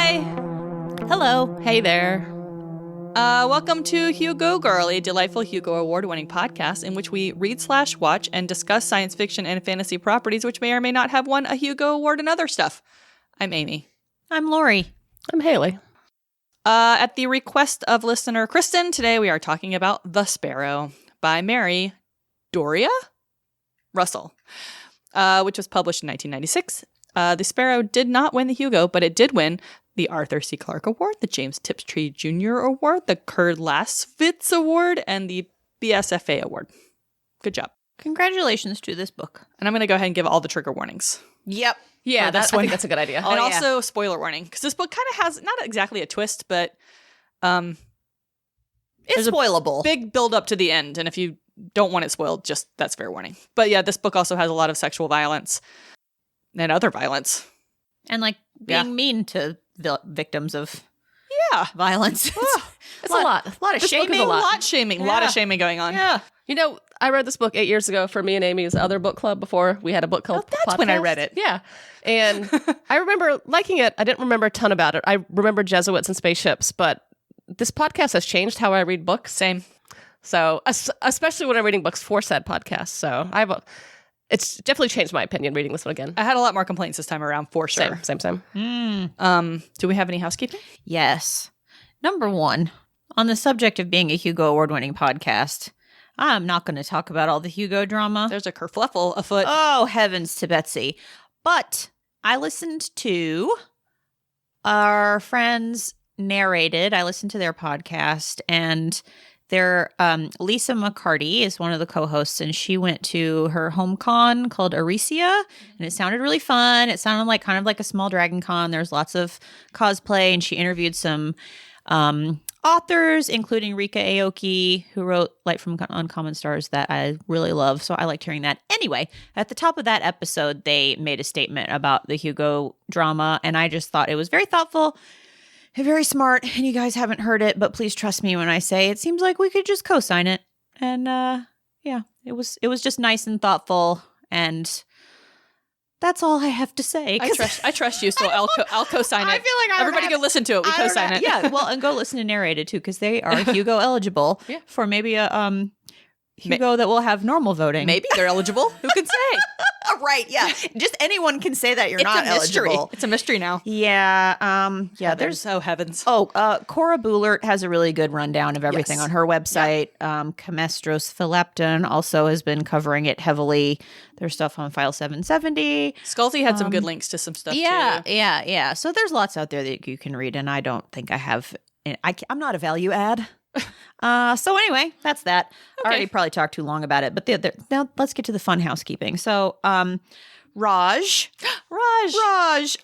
Hi. Hello. Hey there. Welcome to Hugo Girl, a delightful Hugo Award-winning podcast in which we read/watch and discuss science fiction and fantasy properties which may or may not have won a Hugo Award and other stuff. I'm Amy. I'm Lori. I'm Haley. At the request of listener Kristen, today we are talking about The Sparrow by Mary Doria Russell, which was published in 1996. The Sparrow did not win the Hugo, but it did win the Arthur C. Clarke Award, the James Tiptree Jr. Award, the Kurd Lasswitz Award, and the BSFA Award. Good job. Congratulations to this book. And I'm going to go ahead and give all the trigger warnings. Yep. Yeah, I think that's a good idea. And also spoiler warning, because this book kind of has not exactly a twist, but It's spoilable. big build up to the end. And if you don't want it spoiled, just that's fair warning. But yeah, this book also has a lot of sexual violence and other violence. And like being mean to victims of violence. It's a lot. A lot of This book is shaming. a lot. A lot of shaming going on. Yeah. You know, I read this book 8 years ago for me and Amy's other book club before we had a book club. That's when I read it. Yeah. And I remember liking it. I didn't remember a ton about it. I remember Jesuits and spaceships, but this podcast has changed how I read books. Same. So, especially when I'm reading books for said podcast. So, it's definitely changed my opinion reading this one again. I had a lot more complaints this time around, for sure. Same. Do we have any housekeeping? Yes. Number one, on the subject of being a Hugo Award-winning podcast, I'm not going to talk about all the Hugo drama. There's a kerfluffle afoot. Oh, heavens to Betsy. But I listened to our friends narrated. I listened to their podcast, and their Lisa McCarty is one of the co-hosts, and she went to her home con called Aricia, and it sounded really fun. It sounded like kind of like a small Dragon Con. There's lots of cosplay, and she interviewed some authors, including Rika Aoki, who wrote Light from Uncommon Stars that I really love. So I liked hearing that. Anyway, at the top of that episode, they made a statement about the Hugo drama, and I just thought it was very thoughtful and very smart. And you guys haven't heard it, but please trust me when I say it seems like we could just co-sign it. And yeah, it was just nice and thoughtful, and that's all I have to say. I trust you, so I'll co-sign it. I feel like everybody go listen to it. We co-sign it. Yeah, well, and go listen to narrated too, because they are Hugo eligible for maybe a Hugo that will have normal voting. Maybe they're eligible. Who can say? Right? Yeah, just anyone can say that you're not eligible. It's a mystery now. Yeah. There's heavens. Cora Boulert has a really good rundown of everything on her website. Camestros Philapton also has been covering it heavily. There's stuff on File 770. Scalzi had some good links to some stuff too. Yeah. So there's lots out there that you can read, and I don't think I have. I'm not a value add. So anyway, that's that. Okay. I already probably talked too long about it, but now let's get to the fun housekeeping. So, Raj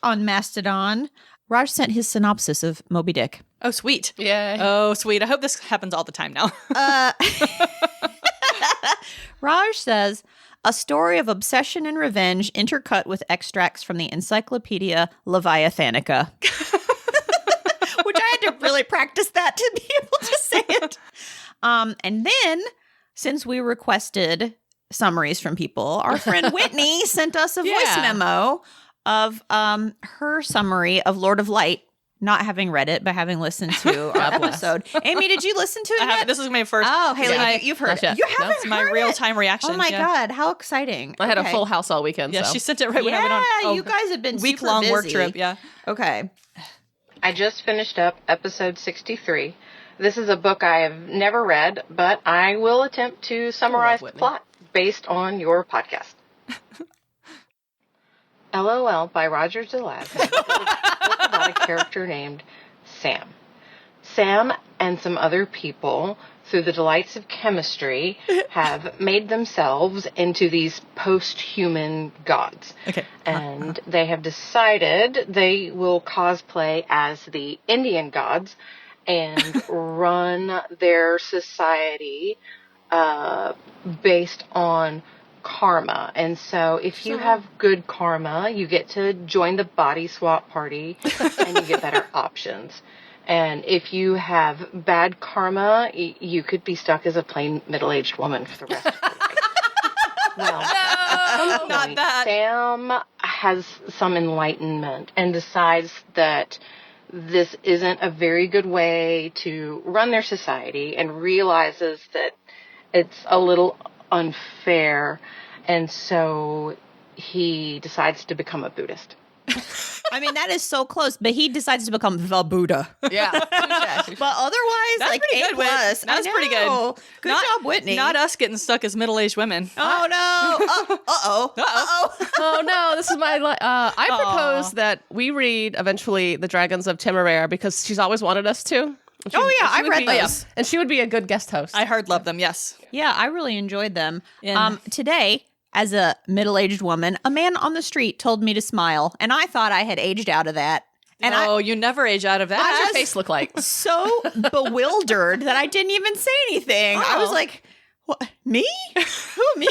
on Mastodon. Raj sent his synopsis of Moby Dick. Oh, sweet. Yeah. Oh, sweet. I hope this happens all the time now. Raj says, a story of obsession and revenge intercut with extracts from the Encyclopedia Leviathanica. Which I had to really practice that to be able to say it. And then, since we requested summaries from people, our friend Whitney sent us a voice memo of her summary of Lord of Light, not having read it, but having listened to our episode. Amy, did you listen to it yet? This is my first. Oh, Haley, you've heard it. You haven't That's my real-time reaction. Oh my God, how exciting. I had a full house all weekend. Yeah, so. she sent it right when I went on you guys have been week-long super work busy. trip. Yeah. Okay. I just finished up episode 63. This is a book I have never read, but I will attempt to summarize the plot based on your podcast. LOL by Roger Delaz is about a character named Sam. Sam and some other people, through the delights of chemistry, have made themselves into these post-human gods. Okay. And they have decided they will cosplay as the Indian gods and run their society based on karma. And so if you have good karma, you get to join the body swap party and you get better options. And if you have bad karma, you could be stuck as a plain middle-aged woman for the rest of your life. Well, not that. Sam has some enlightenment and decides that this isn't a very good way to run their society and realizes that it's a little unfair. And so he decides to become a Buddhist. I mean, that is so close, but he decides to become the Buddha. Yeah. But otherwise, That's like pretty A+. good, Whit. That's pretty good. Good Not- job, Whitney. Not us getting stuck as middle-aged women. Oh, no. Uh-oh. Oh no, this is my. I propose that we read eventually The Dragons of Temeraire because she's always wanted us to. And she- Oh, yeah, she I would read be- those. and she would be a good guest host. I hard love them, yes. Yeah, I really enjoyed them. And- Today, as a middle-aged woman, a man on the street told me to smile, and I thought I had aged out of that. And you never age out of that. What does your I- face look like? so bewildered that I didn't even say anything. I was Oh. like, what? Me? Who, me?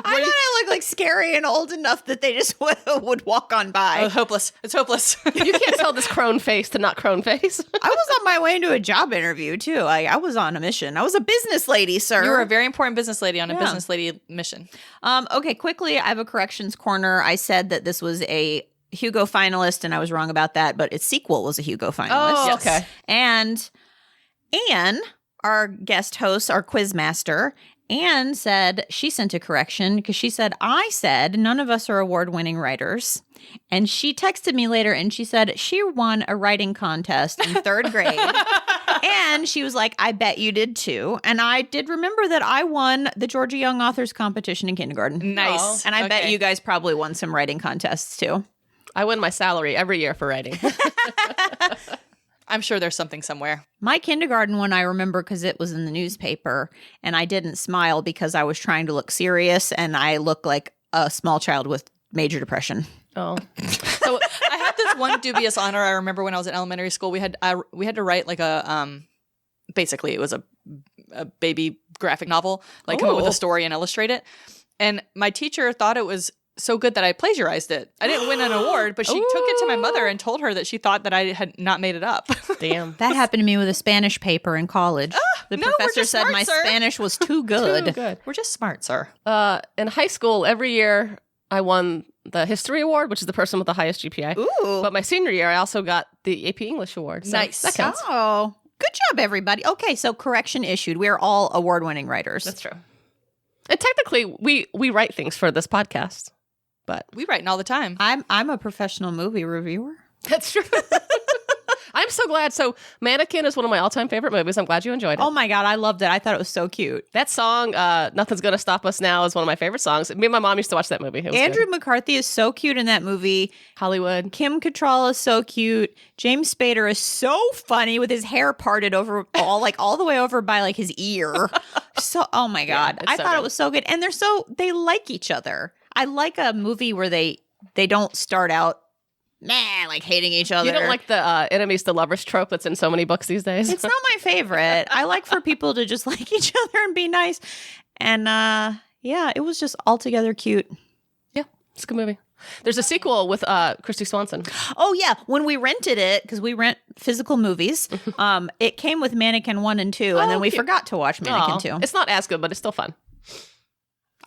I thought I looked like scary and old enough that they just would walk on by. Oh, hopeless. It's hopeless. You can't tell this crone face to not crone face. I was on my way into a job interview, too. I was on a mission. I was a business lady, sir. You were a very important business lady on a Yeah. business lady mission. Okay, quickly, I have a corrections corner. I said that this was a Hugo finalist, and I was wrong about that, but its sequel was a Hugo finalist. Oh, Yes. okay. And Anne, our guest host, our quiz master, Anne said she sent a correction because she said, I said none of us are award-winning writers. And she texted me later and she said she won a writing contest in third grade. And she was like, I bet you did too. And I did remember that I won the Georgia Young Authors competition in kindergarten. Nice. And I bet Okay. you guys probably won some writing contests too. I win my salary every year for writing. I'm sure there's something somewhere. My kindergarten one I remember because it was in the newspaper, and I didn't smile because I was trying to look serious, and I looked like a small child with major depression. Oh, So I had this one dubious honor. I remember when I was in elementary school, we had to write like a basically it was a baby graphic novel, like come up with Oh. a story and illustrate it. And my teacher thought it was so good that I plagiarized it. I didn't win an award, but she took it to my mother and told her that she thought that I had not made it up. damn. That happened to me with a Spanish paper in college. The no, we're professor just said smart, my sir. Spanish was too good. Too good. We're just smart, sir. In high school, every year I won the history award, which is the person with the highest GPA. Ooh. But my senior year, I also got the AP English award. So Nice. That counts. Oh, good job, everybody. Okay, so correction issued. We are all award-winning writers. That's true. And technically, we write things for this podcast. But We write all the time. I'm a professional movie reviewer. that's true. I'm so glad. So Mannequin is one of my all-time favorite movies. I'm glad you enjoyed it. Oh my God, I loved it. I thought it was so cute. That song, Nothing's Gonna Stop Us Now, is one of my favorite songs. Me and my mom used to watch that movie. It was Andrew good. McCarthy is so cute in that movie. Hollywood. Kim Cattrall is so cute. James Spader is so funny with his hair parted over all the way over by like his ear. So, oh my God. it's I so thought good. it was so good. And they like each other. I like a movie where they don't start out like hating each other. You don't like the enemies to lovers trope that's in so many books these days? It's not my favorite. I like for people to just like each other and be nice. And yeah, it was just altogether cute. Yeah, it's a good movie. There's a sequel with Christy Swanson. Oh yeah, when we rented it, because we rent physical movies, it came with Mannequin 1 and 2, and then we cute. forgot to watch Mannequin Aw. 2. It's not as good, but it's still fun.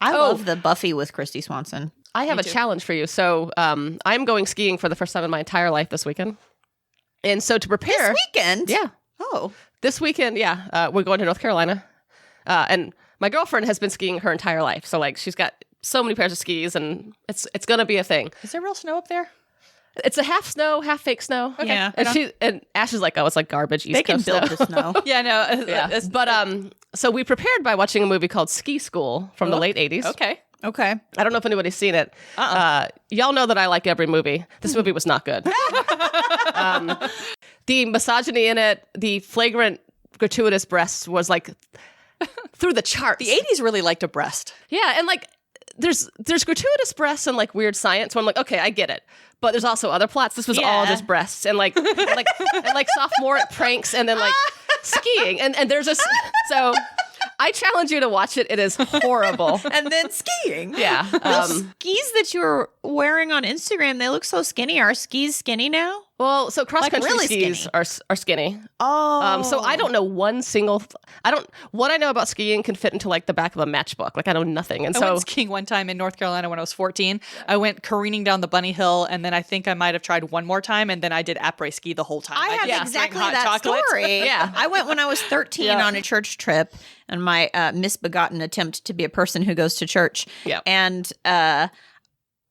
I love the Buffy with Christy Swanson. I have Me a too. challenge for you. So I'm going skiing for the first time in my entire life this weekend. And so to prepare... This weekend? Yeah. Oh. This weekend, we're going to North Carolina. And my girlfriend has been skiing her entire life. So like she's got so many pairs of skis and it's going to be a thing. Is there real snow up there? It's a half snow, half fake snow. Okay. Yeah. And Ash is like, oh, it's like garbage East They can Coast build snow. the snow. Yeah, no. Yeah. But so we prepared by watching a movie called Ski School from the late 80s. Okay. Okay. I don't know if anybody's seen it. Y'all know that I like every movie. This movie was not good. The misogyny in it, the flagrant, gratuitous breasts was like through the charts. The 80s really liked a breast. Yeah, and like there's gratuitous breasts and like weird science where I'm like, okay, I get it. But there's also other plots. This was all Yeah. just breasts and like sophomore pranks and then like skiing. And there's a so I challenge you to watch it. It is horrible. And then skiing. Yeah. Those skis that you were wearing on Instagram, they look so skinny. Are skis skinny now? Well, so cross-country really skis skinny. are skinny. Oh. So I don't know one single. What I know about skiing can fit into like the back of a matchbook. Like I know nothing, and I so went skiing one time in North Carolina when I was 14. I went careening down the bunny hill, and then I think I might have tried one more time, and then I did après ski the whole time. I have just exactly drank hot that chocolate. story. Yeah. I went when I was 13 Yeah. on a church trip, and my misbegotten attempt to be a person who goes to church. Yeah. And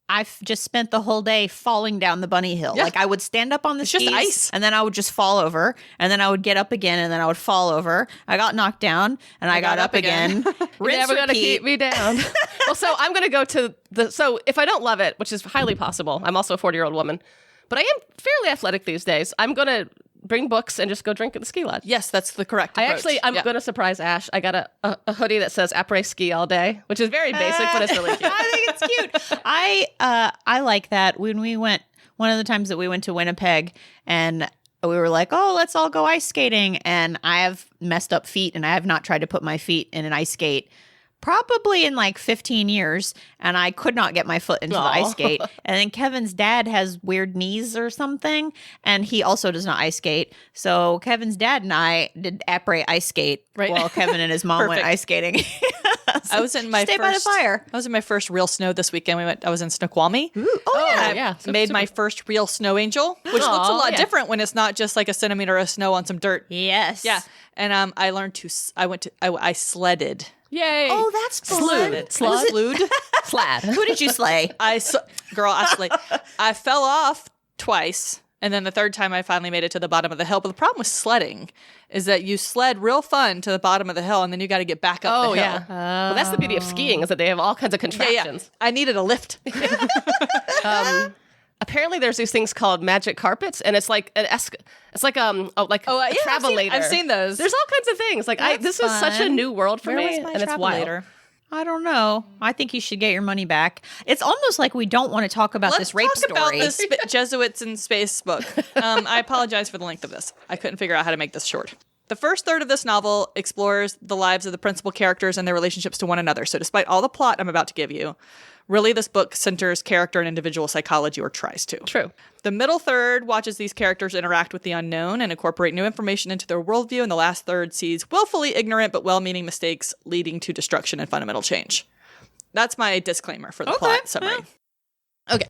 I've just spent the whole day falling down the bunny hill. Yeah. Like I would stand up on the It's just skis, ice. and then I would just fall over, and then I would get up again, and then I would fall over. I got knocked down, and I got up again. You're Rinse, never gonna repeat. keep me down. Well, so I'm gonna go to the. So if I don't love it, which is highly possible, I'm also a 40-year-old woman, but I am fairly athletic these days. I'm gonna bring books and just go drink at the ski lodge. Yes, that's the correct approach. I'm Yeah. going to surprise Ash. I got a hoodie that says après ski all day, which is very basic, but it's really cute. I think it's cute. I like that. When we went, one of the times that we went to Winnipeg, and we were like, oh, let's all go ice skating. And I have messed up feet, and I have not tried to put my feet in an ice skate probably in like 15 years, and I could not get my foot into the ice skate. And then Kevin's dad has weird knees or something, and he also does not ice skate. So Kevin's dad and I did après ice skate Right. while Kevin and his mom went Perfect. ice skating. I was in my Stay by the fire. I was in my first real snow this weekend. I was in Snoqualmie. Oh, yeah. And I So made super- my first real snow angel, which looks a Aw, lot yeah. different when it's not just like a centimeter of snow on some dirt. Yes. Yeah, and I learned to. I sledded. Yay. Oh, that's fun. Slewed. Slad. Who did you slay? I slayed. I fell off twice, and then the third time I finally made it to the bottom of the hill. But the problem with sledding is that you sled real fun to the bottom of the hill, and then you got to get back up the hill. Yeah. Well, that's the beauty of skiing is that they have all kinds of Yeah, contraptions. I needed a lift. Apparently, there's these things called magic carpets, and it's like a travelator. I've seen those. There's all kinds of things. Like That's this is such a fun. new world for Where me, was my and it's wild. travelator? I don't know. I think you should get your money back. It's almost like we don't want to talk about Let's this rape talk story. about this Jesuits in Space book. I apologize for the length of this. I couldn't figure out how to make this short. The first third of this novel explores the lives of the principal characters and their relationships to one another. So despite all the plot I'm about to give you, really this book centers character and individual psychology, or tries to. True. The middle third watches these characters interact with the unknown and incorporate new information into their worldview, and the last third sees willfully ignorant but well-meaning mistakes leading to destruction and fundamental change. That's my disclaimer for the plot summary. Okay.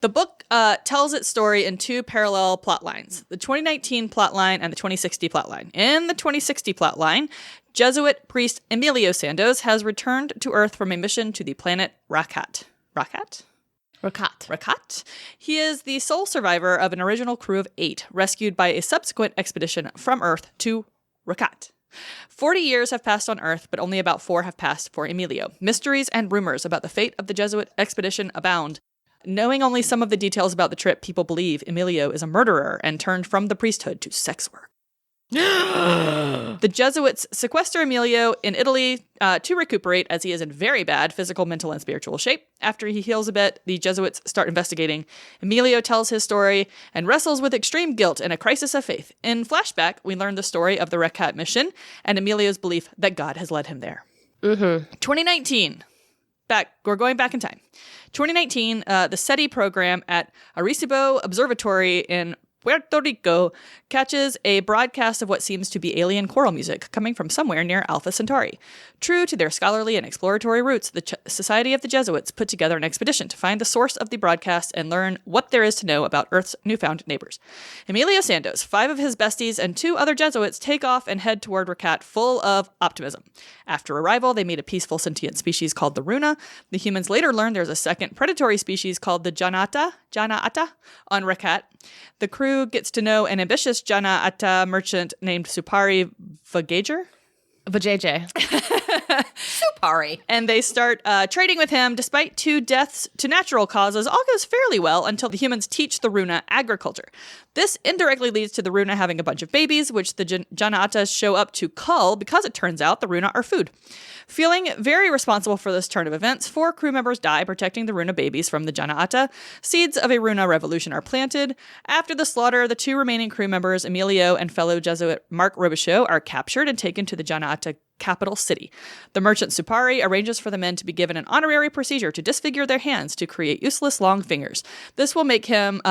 The book tells its story in two parallel plot lines, the 2019 plot line and the 2060 plot line. In the 2060 plot line, Jesuit priest Emilio Sandoz has returned to Earth from a mission to the planet Rakat. Rakat? Rakat. He is the sole survivor of an original crew of 8, rescued by a subsequent expedition from Earth to Rakat. 40 years have passed on Earth, but only about 4 have passed for Emilio. Mysteries and rumors about the fate of the Jesuit expedition abound. Knowing only some of the details about the trip, people believe Emilio is a murderer and turned from the priesthood to sex work. The Jesuits sequester Emilio in Italy to recuperate, as he is in very bad physical, mental, and spiritual shape. After he heals a bit, the Jesuits start investigating. Emilio tells his story and wrestles with extreme guilt and a crisis of faith. In flashback, we learn the story of the Rakat mission and Emilio's belief that God has led him there. 2019. We're going back in time. 2019, the SETI program at Arecibo Observatory in Puerto Rico catches a broadcast of what seems to be alien choral music coming from somewhere near Alpha Centauri. True to their scholarly and exploratory roots, the Society of the Jesuits put together an expedition to find the source of the broadcast and learn what there is to know about Earth's newfound neighbors. Emilio Sandoz, 5 of his besties, and 2 other Jesuits take off and head toward Rakat full of optimism. After arrival, they meet a peaceful sentient species called the Runa. The humans later learn there's a second predatory species called the Janata on Rakat. The crew gets to know an ambitious Janata merchant named Supari Vajayjay. Supari. And they start trading with him. Despite 2 deaths to natural causes, all goes fairly well until the humans teach the Runa agriculture. This indirectly leads to the Runa having a bunch of babies, which the Janatas show up to cull because it turns out the Runa are food. Feeling very responsible for this turn of events, 4 crew members die protecting the Runa babies from the Janata. Seeds of a Runa revolution are planted. After the slaughter, the 2 remaining crew members, Emilio and fellow Jesuit Mark Robichaud, are captured and taken to the Janata capital city. The merchant Supari arranges for the men to be given an honorary procedure to disfigure their hands to create useless long fingers. This will make them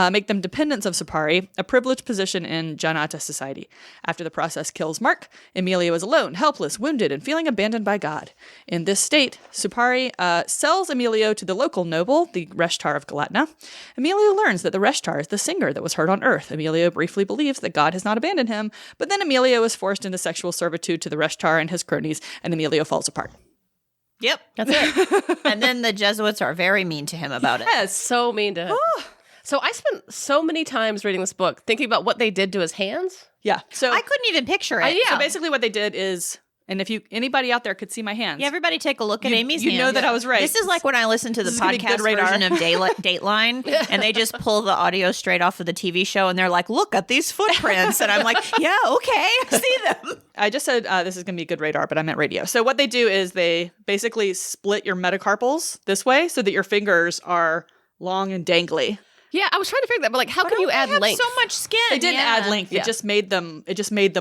dependents of Supari, a privileged position in Janata society. After the process kills Mark, Emilio is alone, helpless, wounded, and feeling abandoned by God. In this state, Supari sells Emilio to the local noble, the Reshtar of Galatna. Emilio learns that the Reshtar is the singer that was heard on Earth. Emilio briefly believes that God has not abandoned him, but then Emilio is forced into sexual servitude to the Reshtar and his cronies, and Emilio falls apart. Yep, that's it. And then the Jesuits are very mean to him about it. Yes, so mean to him. So I spent so many times reading this book thinking about what they did to his hands. Yeah. So I couldn't even picture it. So basically what they did is, and if anybody out there could see my hands. Yeah, everybody take a look at Amy's you hands. know that I was right. This is like when I listen to the podcast version of Dateline, and they just pull the audio straight off of the TV show, and they're like, look at these footprints. And I'm like, yeah, okay, I see them. I just said this is going to be good radar, but I meant radio. So what they do is they basically split your metacarpals this way so that your fingers are long and dangly. Yeah, I was trying to figure that, but like, how can you add length? So much skin. They didn't add length. Yeah. It just made them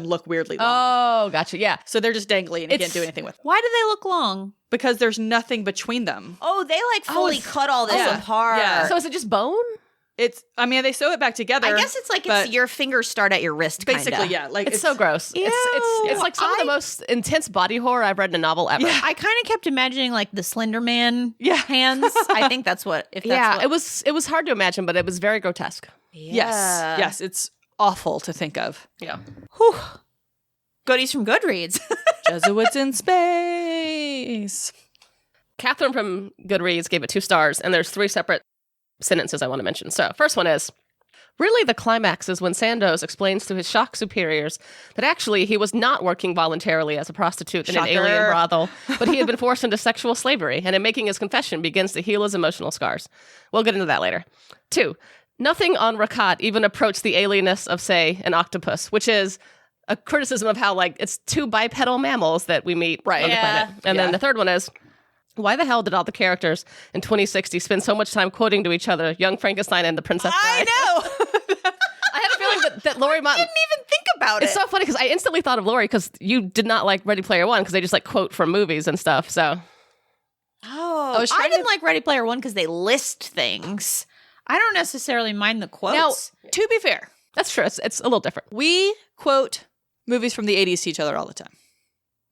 look weirdly long. Oh, gotcha. Yeah. So they're just dangly and you can't do anything with them. Why do they look long? Because there's nothing between them. Oh, they like fully cut all this apart. Yeah. So is it just bone? They sew it back together. I guess it's like it's your fingers start at your wrist, basically, kinda. yeah. Like It's so gross. Ew. It's like some of the most intense body horror I've read in a novel ever. I kind of kept imagining like the Slender Man hands. I think that's what. It was hard to imagine, but it was very grotesque. Yes, it's awful to think of. Yeah. Whew. Goodies from Goodreads. Jesuits in space. Catherine from Goodreads gave it 2 stars, and there's 3 separate sentences I want to mention. So, first one is, really the climax is when Sandoz explains to his shocked superiors that actually he was not working voluntarily as a prostitute in an alien brothel, but he had been forced into sexual slavery, and in making his confession begins to heal his emotional scars. We'll get into that later. 2, nothing on Rakat even approached the alienness of, say, an octopus, which is a criticism of how, like, it's 2 bipedal mammals that we meet on the planet. And then the third one is, why the hell did all the characters in 2060 spend so much time quoting to each other Young Frankenstein and the Princess Bride? I know. I had a feeling that Laurie Martin didn't even think about it. It's so funny because I instantly thought of Laurie because you did not like Ready Player One because they just like quote from movies and stuff. So, I didn't like Ready Player One because they list things. I don't necessarily mind the quotes. Now, to be fair, that's true. It's a little different. we quote movies from the 80s to each other all the time.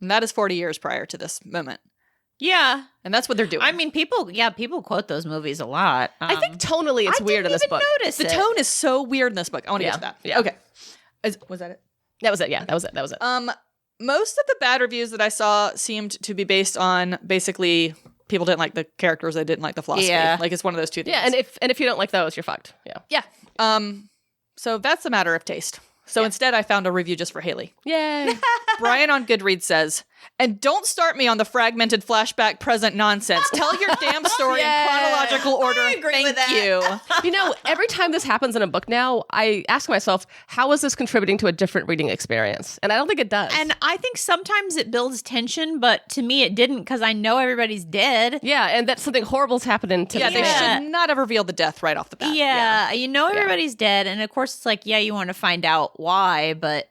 And that is 40 years prior to this moment. Yeah. And that's what they're doing. I mean, people quote those movies a lot. I think tonally it's weird in this book. Notice the tone is so weird in this book. I want to get to that. Yeah. Okay. Was that it? That was it. Yeah, that was it. Most of the bad reviews that I saw seemed to be based on basically people didn't like the characters, they didn't like the philosophy. Yeah. Like it's one of those two things. Yeah, and if you don't like those, you're fucked. Yeah. Yeah. So that's a matter of taste. So instead I found a review just for Haley. Yay. Brian on Goodreads says, and don't start me on the fragmented flashback present nonsense. Tell your damn story in chronological order. I agree Thank with that. you. You know, every time this happens in a book now, I ask myself, how is this contributing to a different reading experience? And I don't think it does. And I think sometimes it builds tension, but to me it didn't because I know everybody's dead. yeah, and that something horrible's happening to Yeah, the they man. should not have revealed the death right off the bat. Yeah, you know everybody's dead, and of course it's like, yeah, you want to find out why, but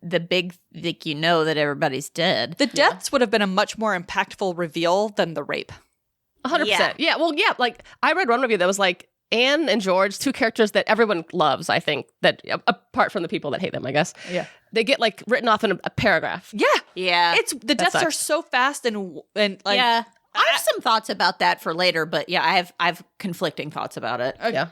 the big, like, you know that everybody's dead. The deaths would have been a much more impactful reveal than the rape. 100%. Yeah, well, yeah, like I read one review that was like Anne and George, 2 characters that everyone loves, I think, that apart from the people that hate them, I guess. Yeah. They get like written off in a paragraph. Yeah. Yeah. It's the deaths are sucks. so fast and like yeah. I have some thoughts about that for later, but yeah, I have conflicting thoughts about it. Yeah.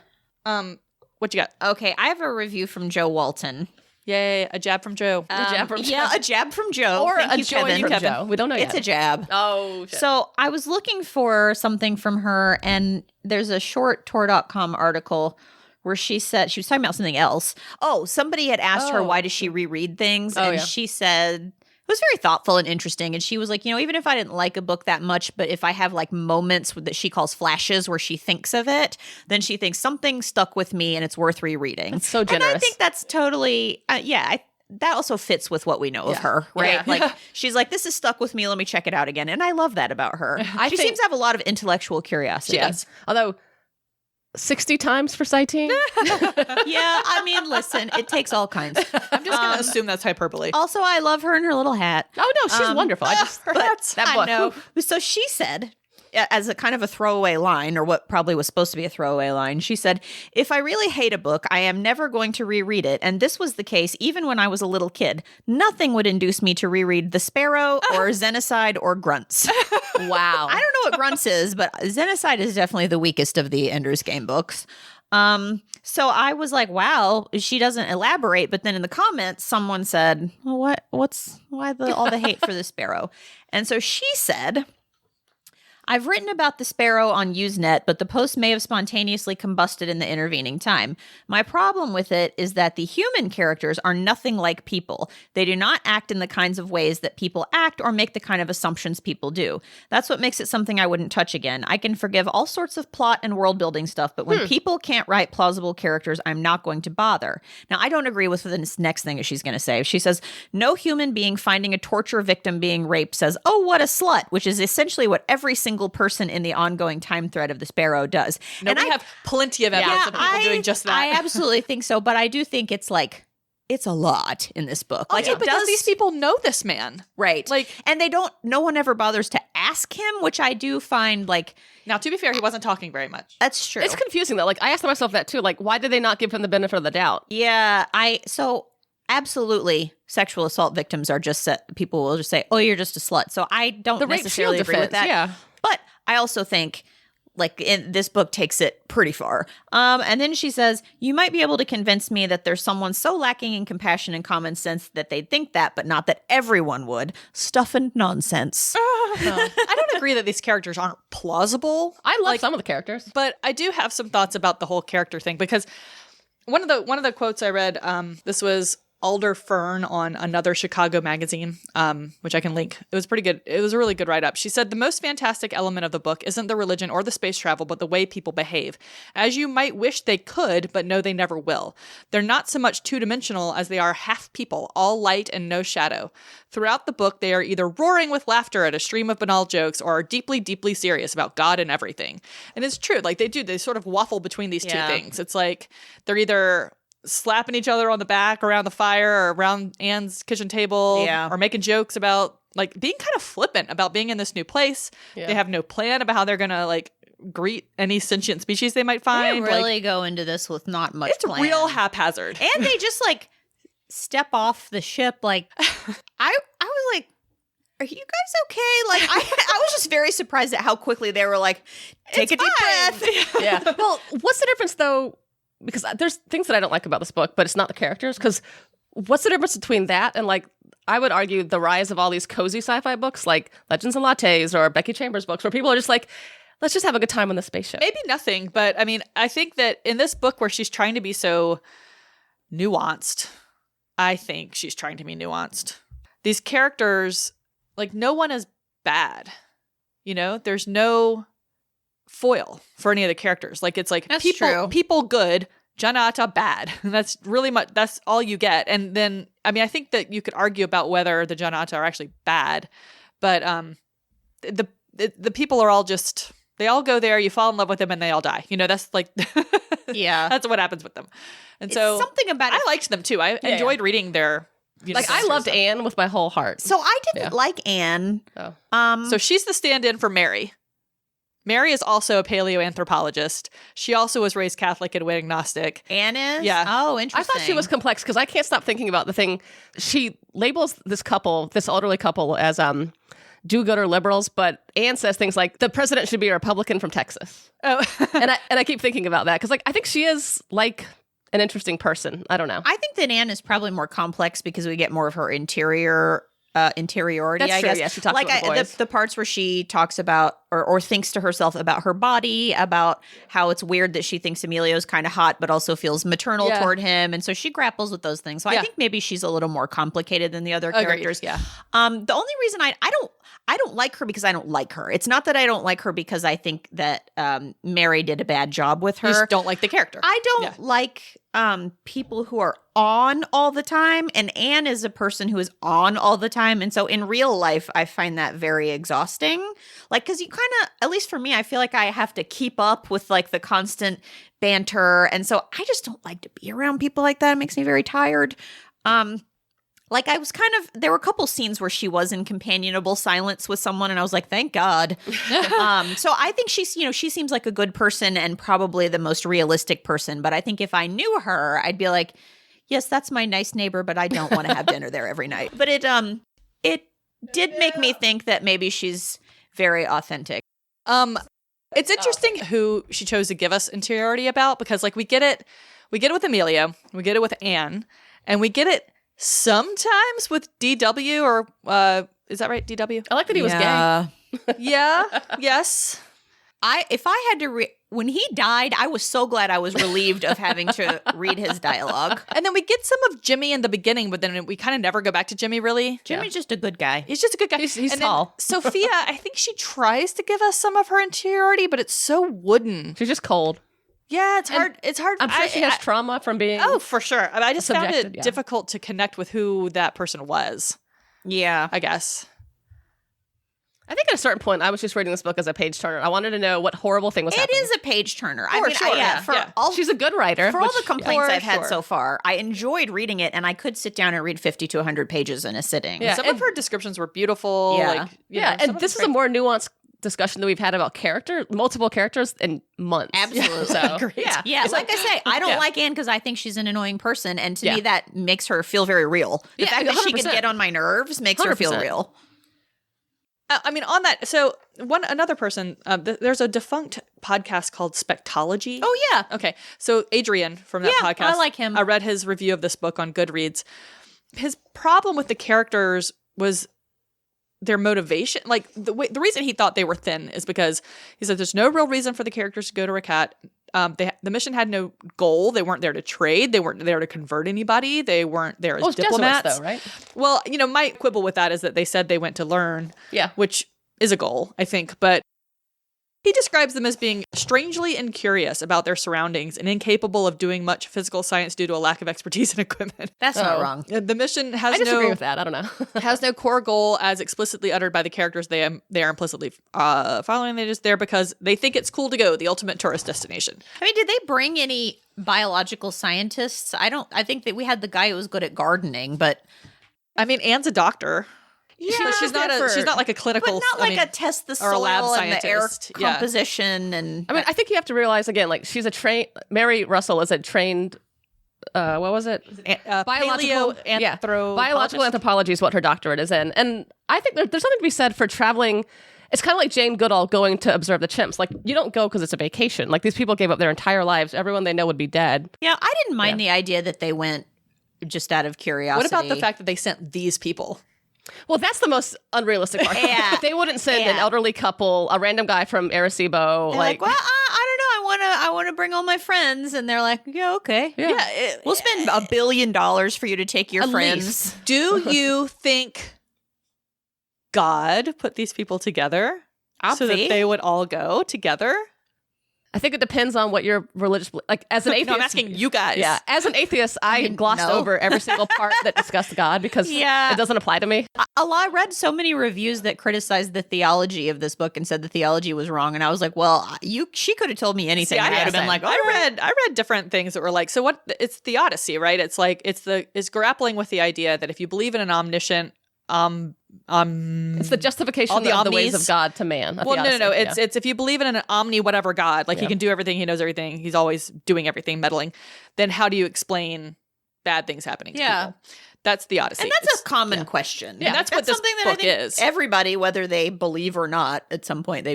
What you got? Okay, I have a review from Joe Walton. Yay, a jab from Joe. A jab from Yeah, a jab from Joe. Or Thank a you, join Kevin. from Joe. We don't know It's yet. a jab. Oh, shit. So I was looking for something from her, and there's a short Tor.com article where she said she was talking about something else. Oh, somebody had asked her why does she reread things, and she said it was very thoughtful and interesting. And she was like, you know, even if I didn't like a book that much, but if I have like moments that she calls flashes where she thinks of it, then she thinks something stuck with me and it's worth rereading. That's so generous. And I think that's totally, that also fits with what we know of her, right? Yeah. Like she's like, this is stuck with me. Let me check it out again. And I love that about her. I She think- seems to have a lot of intellectual curiosity. She does. Although 60 times for sighting. Yeah, I mean, listen, it takes all kinds. I'm just going to assume that's hyperbole. Also, I love her and her little hat. Oh, no, she's wonderful. I just, Perhaps. that I book. know. So she said, as a kind of a throwaway line, or what probably was supposed to be a throwaway line, she said, "If I really hate a book, I am never going to reread it. And this was the case even when I was a little kid. Nothing would induce me to reread The Sparrow or Xenocide or Grunts." Wow. I don't know what Grunts is, but Xenocide is definitely the weakest of the Ender's Game books. So I was like, wow, she doesn't elaborate. But then in the comments, someone said, well, why all the hate for The Sparrow? And so she said, "I've written about The Sparrow on Usenet, but the post may have spontaneously combusted in the intervening time. My problem with it is that the human characters are nothing like people. They do not act in the kinds of ways that people act or make the kind of assumptions people do. That's what makes it something I wouldn't touch again. I can forgive all sorts of plot and world building stuff, but when people can't write plausible characters, I'm not going to bother." Now, I don't agree with this next thing that she's going to say. She says, "No human being finding a torture victim being raped says, 'Oh, what a slut,' which is essentially what every single person in the ongoing time thread of The Sparrow does." No, and we have plenty of evidence of people doing just that. I absolutely think so, but I do think it's a lot in this book. Also, because these people know this man. Right. And no one ever bothers to ask him, which I do find Now, to be fair, he wasn't talking very much. that's true. It's confusing, though. I asked myself that, too. Why did they not give him the benefit of the doubt? Yeah, absolutely, sexual assault victims are just people will just say, "Oh, you're just a slut." So I don't The rape necessarily shield agree with defense, that. yeah. But I also think this book takes it pretty far. And then she says, "You might be able to convince me that there's someone so lacking in compassion and common sense that they'd think that, but not that everyone would. Stuff and nonsense." I don't agree that these characters aren't plausible. I love some of the characters. But I do have some thoughts about the whole character thing, because one of the quotes I read, this was Alder Fern on another Chicago magazine, which I can link. It was pretty good. It was a really good write-up. She said, "The most fantastic element of the book isn't the religion or the space travel, but the way people behave. As you might wish they could, but no, they never will. They're not so much two-dimensional as they are half people, all light and no shadow. Throughout the book, they are either roaring with laughter at a stream of banal jokes or are deeply, deeply serious about God and everything." And it's true. They sort of waffle between these two things. It's they're either slapping each other on the back around the fire or around Anne's kitchen table, or making jokes about being kind of flippant about being in this new place. They have no plan about how they're gonna greet any sentient species they might find. They really go into this with not much it's plan. real haphazard. And they just step off the ship. I was like, are you guys okay? I was just very surprised at how quickly they were take a deep breath. Yeah. Well, what's the difference, though? Because there's things that I don't like about this book, but it's not the characters. Because what's the difference between that and I would argue the rise of all these cozy sci-fi books like Legends and Lattes or Becky Chambers books, where people are just let's just have a good time on the spaceship. Maybe nothing, but I mean, I think that in this book where she's trying to be so nuanced, these characters, no one is bad. There's no foil for any of the characters. It's That's people true. people good, Janata bad. That's really much, that's all you get. And then I think that you could argue about whether the Janata are actually bad, but the people are all just, they all go there, you fall in love with them, and they all die. That's Yeah. that's what happens with them. And so something about I liked them too. I enjoyed reading their I loved Anne with my whole heart. So I didn't like Anne. Oh. So she's the stand-in for Mary. Mary is also a paleoanthropologist. She also was raised Catholic and went agnostic. Anne is? Yeah. Oh, I interesting. thought she was complex because I can't stop thinking about the thing. She labels this elderly couple as do-gooder liberals, but Anne says things like the president should be a Republican from Texas. Oh. and I keep thinking about that because I think she is an interesting person. I don't know. I think that Anne is probably more complex because we get more of her interiority, That's I true, guess. yeah, she talks about the boys. The parts where she talks about or thinks to herself about her body, about how it's weird that she thinks Emilio's kind of hot but also feels maternal toward him, and so she grapples with those things. So I think maybe she's a little more complicated than the other characters. Yeah. The only reason I don't like her because I don't like her. It's not that I don't like her because I think that Mary did a bad job with her. You just don't like the character. I don't like people who are on all the time, and Anne is a person who is on all the time, and so in real life I find that very exhausting. Because you kind of, at least for me, I feel like I have to keep up with like the constant banter. And so I just don't like to be around people like that. It makes me very tired. Like I was there were a couple scenes where she was in companionable silence with someone and I was like, thank God. So I think she seems like a good person and probably the most realistic person. But I think if I knew her, I'd be like, yes, that's my nice neighbor, but I don't want to have dinner there every night. But it did make me think that maybe she's very authentic. It's interesting who she chose to give us interiority about, because like we get it with Amelia, we get it with Anne, and we get it sometimes with DW, or is that right? DW? I like that he was gay. Yeah. Yes. If I had to when he died, I was so glad I was relieved of having to read his dialogue. And then we get some of Jimmy in the beginning, but then we kind of never go back to Jimmy, really. Jimmy's just a good guy. He's just a good guy. He's and tall. Sophia, I think she tries to give us some of her interiority, but it's so wooden. She's just cold. Yeah, it's hard. It's hard. I'm sure she has trauma from being. Oh, for sure. I just found subjected, it difficult to connect with who that person was, Yeah. I guess. I think at a certain point, I was just reading this book as a page turner. I wanted to know what horrible thing was It happening. is a page turner. She's a good writer. For all the complaints for I've had sure. so far, I enjoyed reading it, and I could sit down and read 50 to 100 pages in a sitting. Yeah. Some and- of her descriptions were beautiful. Yeah. Like, you know, some and of this it's is a great. more nuanced discussion that we've had about multiple characters in months. Absolutely. So, Great. Yeah, It's like I say, I don't Yeah. like Anne because I think she's an annoying person, and to Yeah. me that makes her feel very real. The Yeah, fact that she could 100%. get on my nerves makes her feel 100%. real. I mean, on that, so another person, there's a defunct podcast called Spectology. Oh yeah, Okay. So Adrian from that Yeah, podcast. I like him. I read his review of this book on Goodreads. His problem with the characters was their motivation. Like the reason he thought they were thin is because he said there's no real reason for the characters to go to Rakat. The mission had no goal. They weren't there to trade. They weren't there to convert anybody. They weren't there as Well, it's Jesuits, diplomats. though, right? Well, my quibble with that is that they said they went to learn. Yeah. Which is a goal, I think. But he describes them as being strangely incurious about their surroundings and incapable of doing much physical science due to a lack of expertise and equipment. that's not wrong. The mission has I disagree with that. I don't know. has no core goal as explicitly uttered by the characters they are implicitly following. They're just there because they think it's cool to go, the ultimate tourist destination. I mean, did they bring any biological scientists? I think that we had the guy who was good at gardening, but I mean, Anne's a doctor. yeah, She's not like a clinical, but not like a test the or a soil lab and the air scientist. Yeah. composition and. I mean, I think you have to realize again, like she's Mary Russell is a trained, what was it? biological Biological anthropology is what her doctorate is in. And I think there's something to be said for traveling. It's kind of like Jane Goodall going to observe the chimps. Like, you don't go because it's a vacation. Like, these people gave up their entire lives. Everyone they know would be dead. Yeah, I didn't mind the idea that they went just out of curiosity. What about the fact that they sent these people? Well, that's the most unrealistic part. Yeah. They wouldn't send an Yeah. elderly couple, a random guy from Arecibo. They're like, well, I don't know. I want to bring all my friends, and they're like, yeah, okay, we'll spend $1 billion for you to take your At friends. least. Do you think God put these people together so that Obvi. they would all go together? I think it depends on what your religious, like as an atheist. No, I'm asking you guys. Yeah, as an atheist, I glossed no. over every single part that discussed God because Yeah. it doesn't apply to me. I read so many reviews that criticized the theology of this book and said the theology was wrong, and I was like, well, she could have told me anything. See, and I would have been same. like, I read different things that were like, so what? It's theodicy, right? It's like it's grappling with the idea that if you believe in an omniscient, It's the justification all the of the ways omnis. of God to man. well, no. It's if you believe in an omni whatever God, like he Yeah. can do everything, he knows everything, he's always doing everything, meddling. Then how do you explain bad things happening to Yeah. people? That's theodicy. and that's It's- a common question. Yeah, that's what this something that book I think is. Everybody, whether they believe or not, at some point,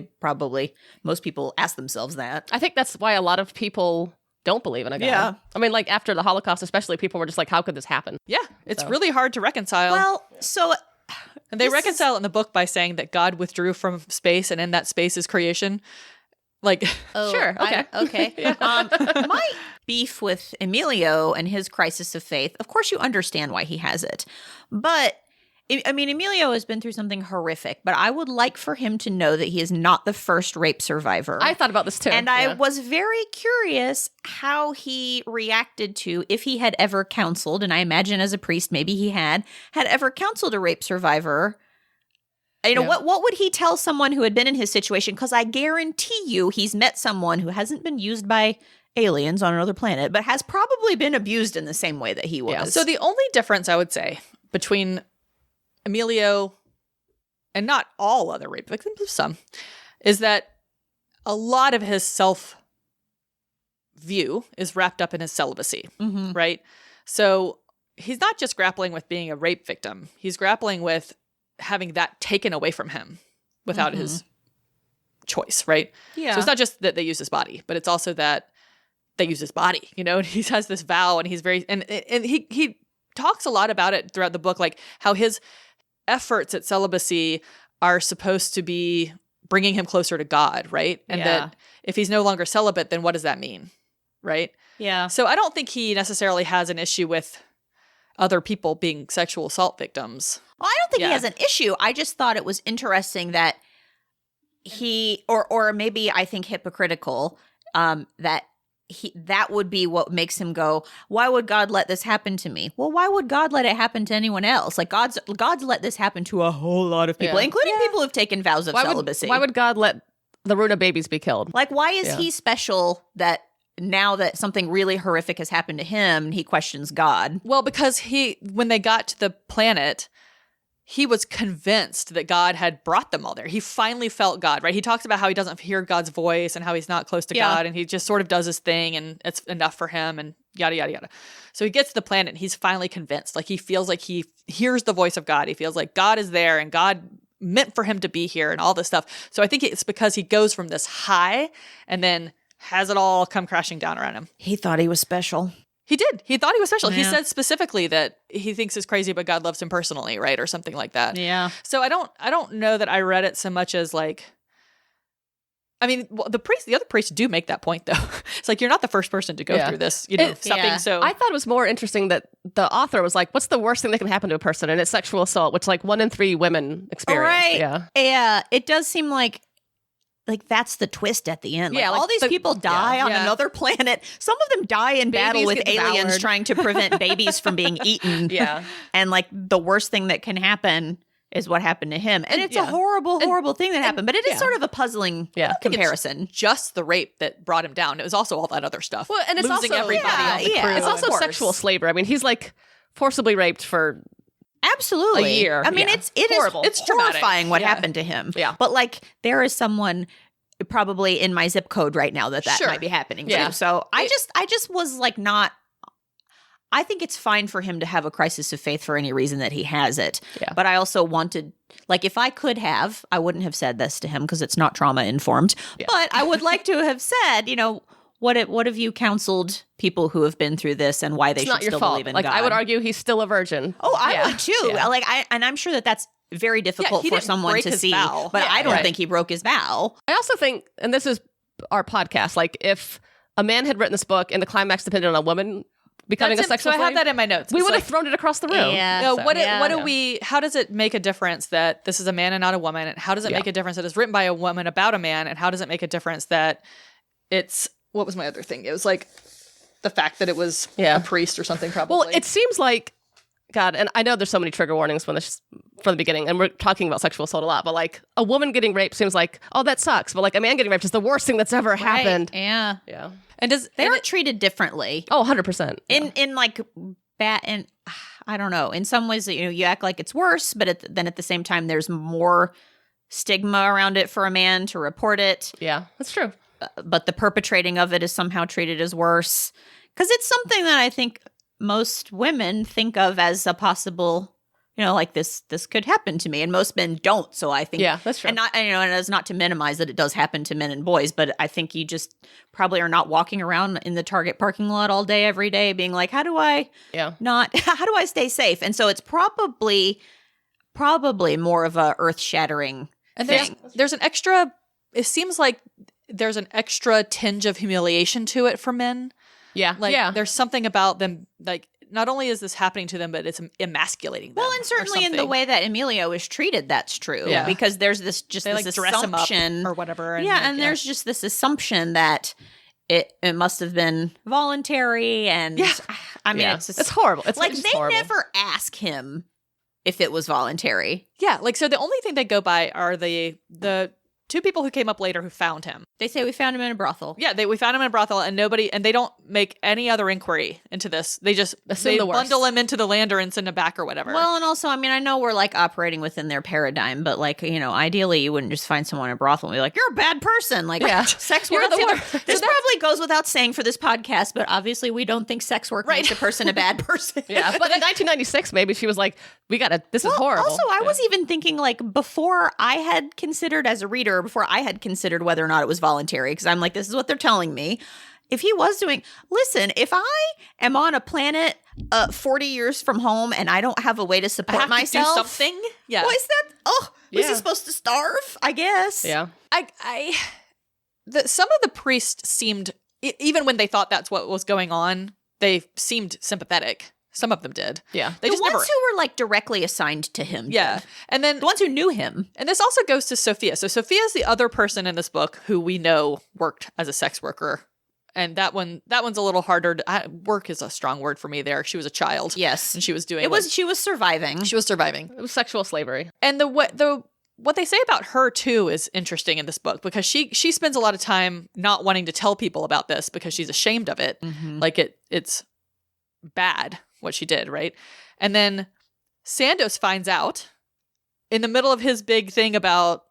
most people ask themselves that. I think that's why a lot of people don't believe in a God. Yeah. I mean, like after the Holocaust, especially, people were just like, how could this happen? Yeah, it's So. really hard to reconcile. Well, so and they this is- reconcile it in the book by saying that God withdrew from space, and in that space is creation. Like, Sure, okay. Okay. My beef with Emilio and his crisis of faith, of course, you understand why he has it. But, I mean, Emilio has been through something horrific, but I would like for him to know that he is not the first rape survivor. I thought about this too. And I Yeah. was very curious how he reacted to, if he had ever counseled, and I imagine as a priest, maybe he had ever counseled a rape survivor, You know, Yeah. what would he tell someone who had been in his situation? Because I guarantee you he's met someone who hasn't been used by aliens on another planet, but has probably been abused in the same way that he was. Yeah. So the only difference I would say between Emilio and not all other rape victims, some, is that a lot of his self-view is wrapped up in his celibacy, Mhm. right? So he's not just grappling with being a rape victim. He's grappling with having that taken away from him without his choice, right? Yeah. So it's not just that they use his body, but it's also that they use his body, you know, and he has this vow and he's very, and he talks a lot about it throughout the book, like how his efforts at celibacy are supposed to be bringing him closer to God, right? And Yeah. that if he's no longer celibate, then what does that mean, right? Yeah. So I don't think he necessarily has an issue with other people being sexual assault victims. Well, I don't think Yeah. he has an issue. I just thought it was interesting that he, or maybe I think hypocritical, that that would be what makes him go, why would God let this happen to me? Well, why would God let it happen to anyone else? Like God's let this happen to a whole lot of people, Yeah. including people who've taken vows of celibacy. Why would God let the Runa babies be killed? Like, why is Yeah. he special that now that something really horrific has happened to him, he questions God? Well, because when they got to the planet, he was convinced that God had brought them all there. He finally felt God, right? He talks about how he doesn't hear God's voice and how he's not close to Yeah. God and he just sort of does his thing and it's enough for him and yada, yada, yada. So he gets to the planet and he's finally convinced. Like he feels like he hears the voice of God. He feels like God is there and God meant for him to be here and all this stuff. So I think it's because he goes from this high and then has it all come crashing down around him. He thought he was special. He did. He thought he was special. He Yeah. said specifically that he thinks it's crazy, but God loves him personally, right? Or something like that. Yeah. So I don't know that I read it so much as like, I mean, the other priests do make that point though. It's like, you're not the first person to go Yeah. through this, you know, stop yeah. being so. I thought it was more interesting that the author was like, what's the worst thing that can happen to a person? And it's sexual assault, which like 1 in 3 women experience. Right. Yeah. Yeah. It does seem like that's the twist at the end. Like, Yeah, like all these people die on yeah. another planet. Some of them die in battle with get aliens devoured. trying to prevent babies from being eaten. Yeah. And like the worst thing that can happen is what happened to him. And it's a yeah. horrible, horrible thing that happened. But it is yeah. sort of a puzzling Yeah. comparison. just the rape that brought him down. It was also all that other stuff. Well, and it's losing also everybody yeah, on the yeah. crew. It's also Of course. sexual slavery. I mean, he's like forcibly raped for Absolutely. A year. I mean, Yeah. it is Horrible. It's traumatic. horrifying what Yeah. happened to him. Yeah. But like there is someone probably in my zip code right now that Sure. might be happening Yeah. to. So I just was like not I think it's fine for him to have a crisis of faith for any reason that he has it. Yeah. But I also wanted, like, if I could have, I wouldn't have said this to him because it's not trauma informed. Yeah. But I would like to have said, you know, what have you counseled people who have been through this and why they it's should not your still fault. believe in Like God? I would argue he's still a virgin. Oh, I Yeah. would too. Yeah. Like, and I'm sure that that's very difficult he for didn't someone break to his see. vow. But Yeah, I don't right. think he broke his vow. I also think, and this is our podcast, like if a man had written this book and the climax depended on a woman becoming That's a sexual so I have slave, that in my notes. we It's would have like, thrown it across the room. Yeah. no, So, what yeah. do we? How does it make a difference that this is a man and not a woman? And how does it Yeah. make a difference that it's written by a woman about a man? And how does it make a difference that it's what was my other thing? It was like the fact that it was Yeah. a priest or something. Probably. Well, it seems like God, and I know there's so many trigger warnings from the beginning, and we're talking about sexual assault a lot, but like a woman getting raped seems like, oh, that sucks. But like a man getting raped is the worst thing that's ever happened. Yeah. Yeah. and does They and are treated differently. Oh, 100%. In like and I don't know. In some ways, you know, you act like it's worse, but then at the same time, there's more stigma around it for a man to report it. Yeah, that's true. But the perpetrating of it is somehow treated as worse because it's something that I think most women think of as a possible, you know, like this could happen to me, and most men don't. So I think, Yeah, that's true. and not, you know, and it's not to minimize that it does happen to men and boys, but I think you just probably are not walking around in the Target parking lot all day, every day, being like, how do I stay safe? And so it's probably more of a earth shattering And thing. there's an extra. It seems like there's an extra tinge of humiliation to it for men. Yeah. Like yeah. there's something about them. Like not only is this happening to them, but it's emasculating them. Well, and or certainly in the something. way that Emilio is treated, that's true. Yeah. Because there's this they like this dress him up assumption or whatever. And yeah, like, and there's just this assumption that it must have been voluntary, and Yeah. I mean, Yeah. it's just, it's horrible. It's like just they horrible. never ask him if it was voluntary. Yeah, like, so the only thing they go by are the two people who came up later who found him. They say we found him in a brothel. Yeah, we found him in a brothel, and they don't make any other inquiry into this. They just Assume the worst. bundle him into the lander and send him back or whatever. Well, and also, I mean, I know we're like operating within their paradigm, but like, you know, ideally you wouldn't just find someone in a brothel and be like, you're a bad person. Like, sex work. You're the worst. This probably goes without saying for this podcast, but obviously we don't think sex work makes a person a bad person. Yeah, but in 1996, maybe she was like, this is horrible. Also, I was even thinking like before I had considered as a reader, before I had considered whether or not it was voluntary, because I'm like, this is what they're telling me. If he was doing, listen, if I am on a planet 40 years from home and I don't have a way to support myself, to do something. Yeah. Well, is that? Was he supposed to starve? I guess. Yeah. Some of the priests seemed, even when they thought that's what was going on, they seemed sympathetic. Some of them did. Yeah. The ones who were like directly assigned to him. Yeah. Did. And then the ones who knew him. And this also goes to Sophia. So Sophia is the other person in this book who we know worked as a sex worker. And that one's a little harder. Work is a strong word for me there. She was a child. Yes. And she was doing she was surviving. She was surviving. It was sexual slavery. And what they say about her too is interesting in this book, because she spends a lot of time not wanting to tell people about this because she's ashamed of it. Mm-hmm. Like it's bad what she did, right? And then Sandoz finds out in the middle of his big thing about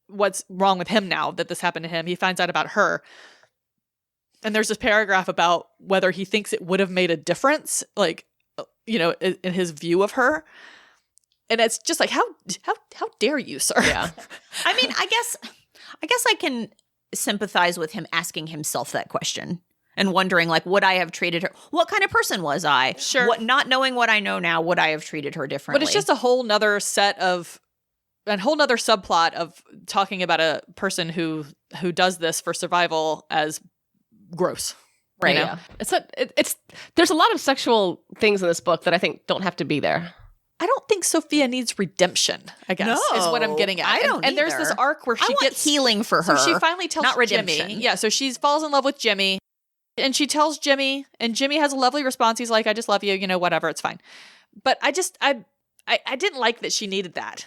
what's wrong with him now that this happened to him. He finds out about her. And there's this paragraph about whether he thinks it would have made a difference, like, you know, in his view of her. And it's just like, how dare you, sir? Yeah. I mean, I guess I can sympathize with him asking himself that question and wondering, like, would I have treated her? What kind of person was I? Sure. Not knowing what I know now, would I have treated her differently? But it's just a whole nother subplot of talking about a person who does this for survival as gross. Right. You know? Yeah. There's a lot of sexual things in this book that I think don't have to be there. I don't think Sophia needs redemption, I guess, is what I'm getting at. I don't and there's this arc where she gets healing for her. So she finally tells not redemption. Jimmy. Yeah, so she falls in love with Jimmy. And she tells Jimmy, and Jimmy has a lovely response. He's like, I just love you, you know, whatever, it's fine. But I didn't like that she needed that.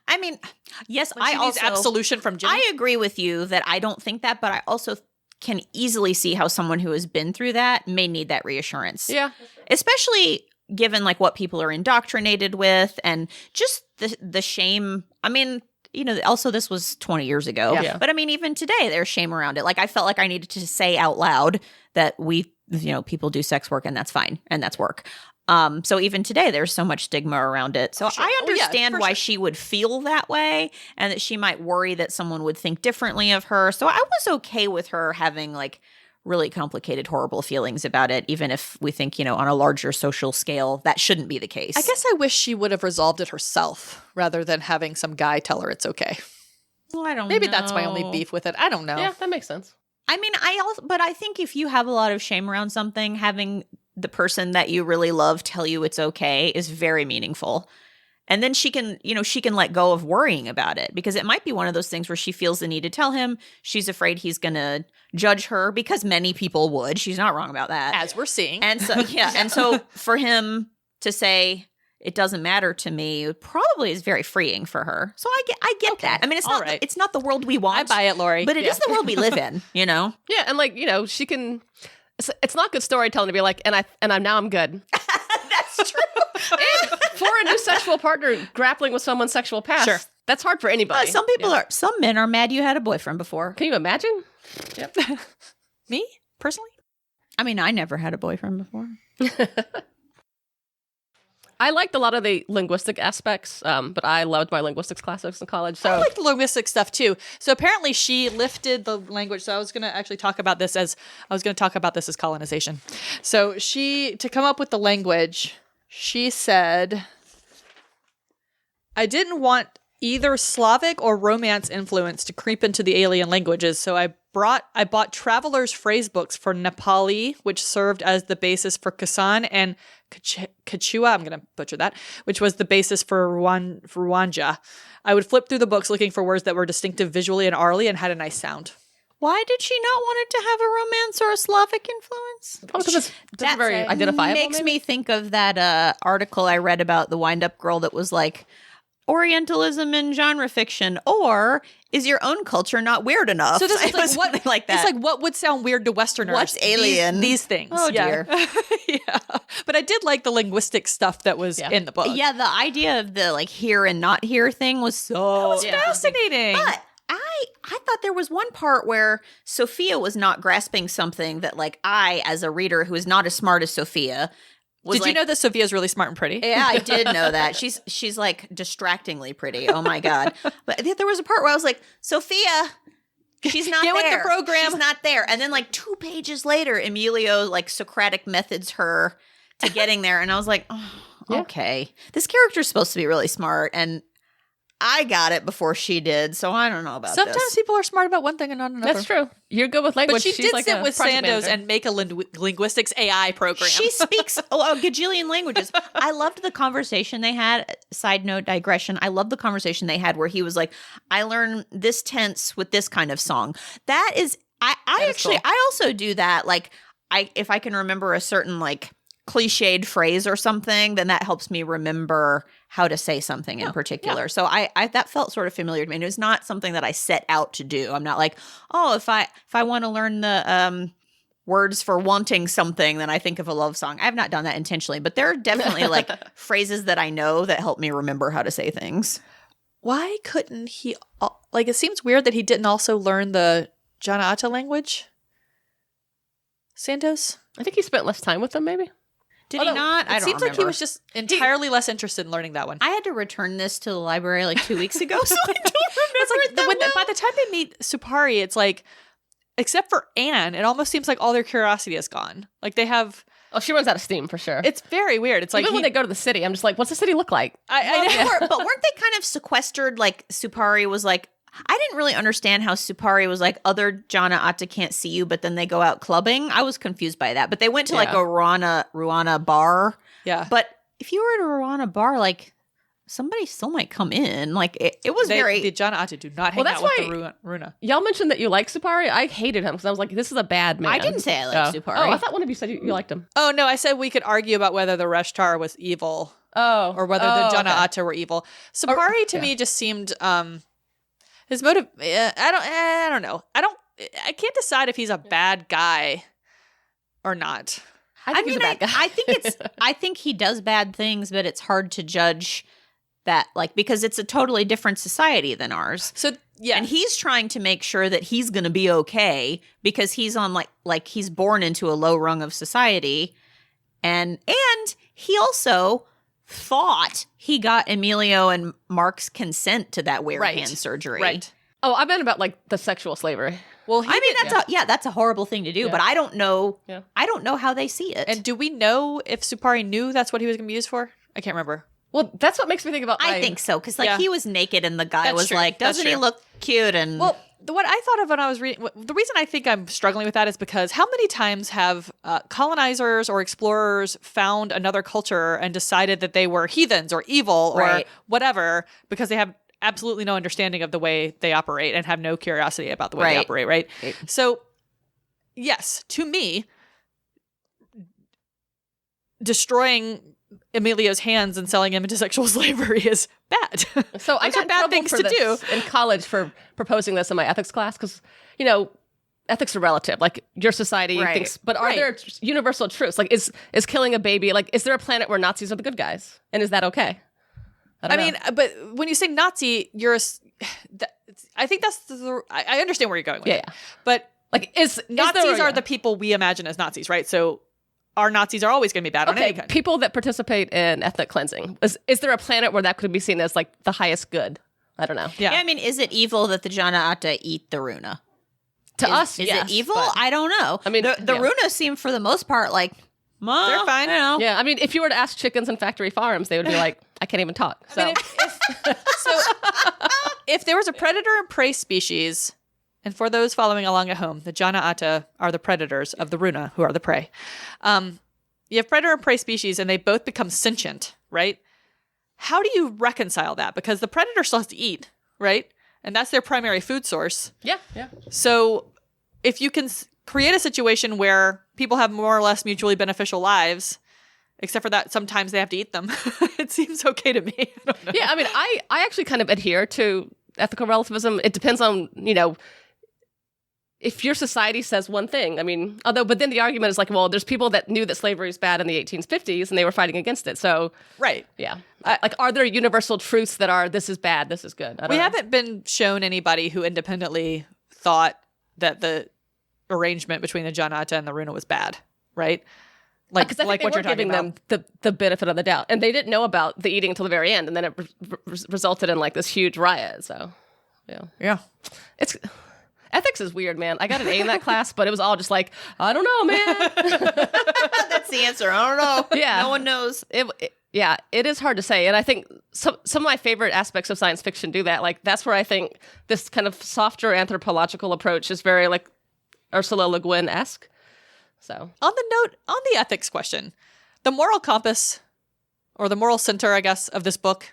I mean, yes, Like, she needs absolution from Jimmy. I agree with you that I don't think that, but I also can easily see how someone who has been through that may need that reassurance. Yeah. Especially given like what people are indoctrinated with and just the shame. I mean, you know, also this was 20 years ago. Yeah. But I mean, even today, there's shame around it. Like I felt like I needed to say out loud that people do sex work and that's fine. And that's work. So even today, there's so much stigma around it. So Sure. I understand why sure. she would feel that way and that she might worry that someone would think differently of her. So I was okay with her having like really complicated, horrible feelings about it, even if we think, you know, on a larger social scale, that shouldn't be the case. I guess I wish she would have resolved it herself rather than having some guy tell her it's okay. Well, I don't Maybe know. that's my only beef with it. I don't know. Yeah, that makes sense. I mean, but I think if you have a lot of shame around something, having the person that you really love tell you it's okay is very meaningful. And then she can let go of worrying about it, because it might be one of those things where she feels the need to tell him. She's afraid he's going to judge her, because many people would. She's not wrong about that. As we're seeing. And so, yeah. And so for him to say, it doesn't matter to me, probably is very freeing for her. So I get that. I mean, it's not the world we want. I buy it, Lori. But it is the world we live in, you know? Yeah, and like, you know, she can. It's not good storytelling to be like, and I'm good. That's true. And for a new sexual partner grappling with someone's sexual past, Sure. that's hard for anybody. Some men are mad you had a boyfriend before. Can you imagine? Yep. Me, personally? I mean, I never had a boyfriend before. I liked a lot of the linguistic aspects, but I loved my linguistics classes in college. So I like the linguistic stuff too. So apparently she lifted the language. So I was going to actually talk about this as colonization. So to come up with the language, she said, I didn't want either Slavic or Romance influence to creep into the alien languages. So I bought travelers' phrase books for Nepali, which served as the basis for Kasan, and Quechua, I'm going to butcher that, which was the basis for Rwanda. I would flip through the books looking for words that were distinctive visually and aurally and had a nice sound. Why did she not want it to have a romance or a Slavic influence? Oh, because it's That very identifiable. makes maybe? me think of that article I read about the wind-up girl that was like, Orientalism in genre fiction, or is your own culture not weird enough? So this is It was like what something like that. It's like what would sound weird to Westerners? What's alien? These things. Oh, dear. Yeah. But I did like the linguistic stuff that was in the book. Yeah, the idea of the like here and not here thing was so It's fascinating. But I thought there was one part where Sophia was not grasping something that like I, as a reader who is not as smart as Sophia, was Did you know that Sophia's really smart and pretty? Yeah, I did know that. She's like distractingly pretty. Oh my God. But there was a part where I was like, Sophia, she's not Get there. with the program. She's not there. And then like 2 pages later, Emilio like Socratic methods her to getting there. And I was like, oh, okay. This character's supposed to be really smart. And I got it before she did. So I don't know about Sometimes this. people are smart about one thing and not another. That's true. You're good with language. But she She's did like sit a with project Sandoz manager. and make a linguistics AI program. She speaks a gajillion languages. I loved the conversation they had. Side note, digression. I loved the conversation they had where he was like, I learned this tense with this kind of song. That is, I actually, cool. I also do that. Like, if I can remember a certain like cliched phrase or something, then that helps me remember how to say something in particular. So I that felt sort of familiar to me. And it was not something that I set out to do. I'm not like, oh, if I want to learn the words for wanting something, then I think of a love song. I have not done that intentionally, but there are definitely like phrases that I know that help me remember how to say things. Why couldn't he, like, it seems weird that he didn't also learn the Janata language? Sandoz? I think he spent less time with them, maybe. Did he not? I It don't seems like he remember. was just entirely less interested in learning that one. I had to return this to the library like 2 weeks ago, so I don't remember It's like it that well. by the time they meet Supari, it's like, except for Anne, it almost seems like all their curiosity is gone. Like they have, Oh, she runs out of steam for sure. it's very weird. It's like Even when they go to the city, I'm just like, what's the city look like? But weren't they kind of sequestered? Like Supari was like, I didn't really understand how Supari was like, other Jana Atta can't see you, but then they go out clubbing. I was confused by that. But they went to like a Ruana bar. Yeah. But if you were at a Ruana bar, like somebody still might come in. Like it was very. The Janata do not hang Well, out that's with the Runa. Y'all mentioned that you like Supari. I hated him because I was like, this is a bad man. I didn't say I liked Supari. Oh, I thought one of you said you liked him. Oh, no, I said we could argue about whether the Reshtar was evil Oh. or whether the Janata were evil. Supari to me just seemed, his motive, I don't know. I can't decide if he's a bad guy or not. I think he's a bad guy. I think he does bad things, but it's hard to judge that, like, because it's a totally different society than ours. So, yeah. And he's trying to make sure that he's going to be okay because he's on like he's born into a low rung of society. And he also thought he got Emilio and Mark's consent to that weird hand surgery. Right. Oh, I meant about like the sexual slavery. Well, that's a horrible thing to do, but I don't know. Yeah. I don't know how they see it. And do we know if Supari knew that's what he was going to be used for? I can't remember. Well, that's what makes me think about I think so, because like he was naked and the guy That's was true. like, That's doesn't he true. look cute? And Well, what I thought of when I was reading, the reason I think I'm struggling with that is because how many times have colonizers or explorers found another culture and decided that they were heathens or evil or whatever because they have absolutely no understanding of the way they operate and have no curiosity about the way they operate, right? So, yes, to me, destroying Emilio's hands and selling him into sexual slavery is bad. So I Those are got bad things to do. in college for proposing this in my ethics class because, ethics are relative. Like your society thinks, but are there universal truths? Like is killing a baby, like is there a planet where Nazis are the good guys? And is that okay? I mean, but when you say Nazi, I think that's I understand where you're going with it. But like Nazis are the people we imagine as Nazis, right? So our Nazis are always going to be bad on any country. People that participate in ethnic cleansing. Is there a planet where that could be seen as like the highest good? I don't know. yeah, I mean, is it evil that the Jana Atta eat the Runa? To us, is yes, it evil? but- I don't know. I mean, the Runa seem for the most part like They're fine. You know. Yeah, I mean, if you were to ask chickens in factory farms, they would be like, I can't even talk. So. I mean, if there was a predator and prey species, and for those following along at home, the Jana Atta are the predators of the Runa, who are the prey. You have predator and prey species, and they both become sentient, right? How do you reconcile that? Because the predator still has to eat, right? And that's their primary food source. Yeah. So if you can create a situation where people have more or less mutually beneficial lives, except for that sometimes they have to eat them, it seems okay to me. I don't know. Yeah, I mean, I actually kind of adhere to ethical relativism. It depends on, if your society says one thing. I mean, but then the argument is like, well, there's people that knew that slavery is bad in the 1850s and they were fighting against it. So, right. Yeah. Are there universal truths that are, this is bad, this is good? We haven't been shown anybody who independently thought that the arrangement between the Janata and the Runa was bad, right? Like what you're giving them the benefit of the doubt, and they didn't know about the eating until the very end, and then it resulted in like this huge riot. So, yeah, ethics is weird, man. I got an A in that class, but it was all just like, I don't know, man. That's the answer. I don't know. Yeah, no one knows. It is hard to say, and I think some of my favorite aspects of science fiction do that. Like that's where I think this kind of softer anthropological approach is very like Ursula Le Guin-esque. So, on the ethics question, the moral compass or the moral center, I guess, of this book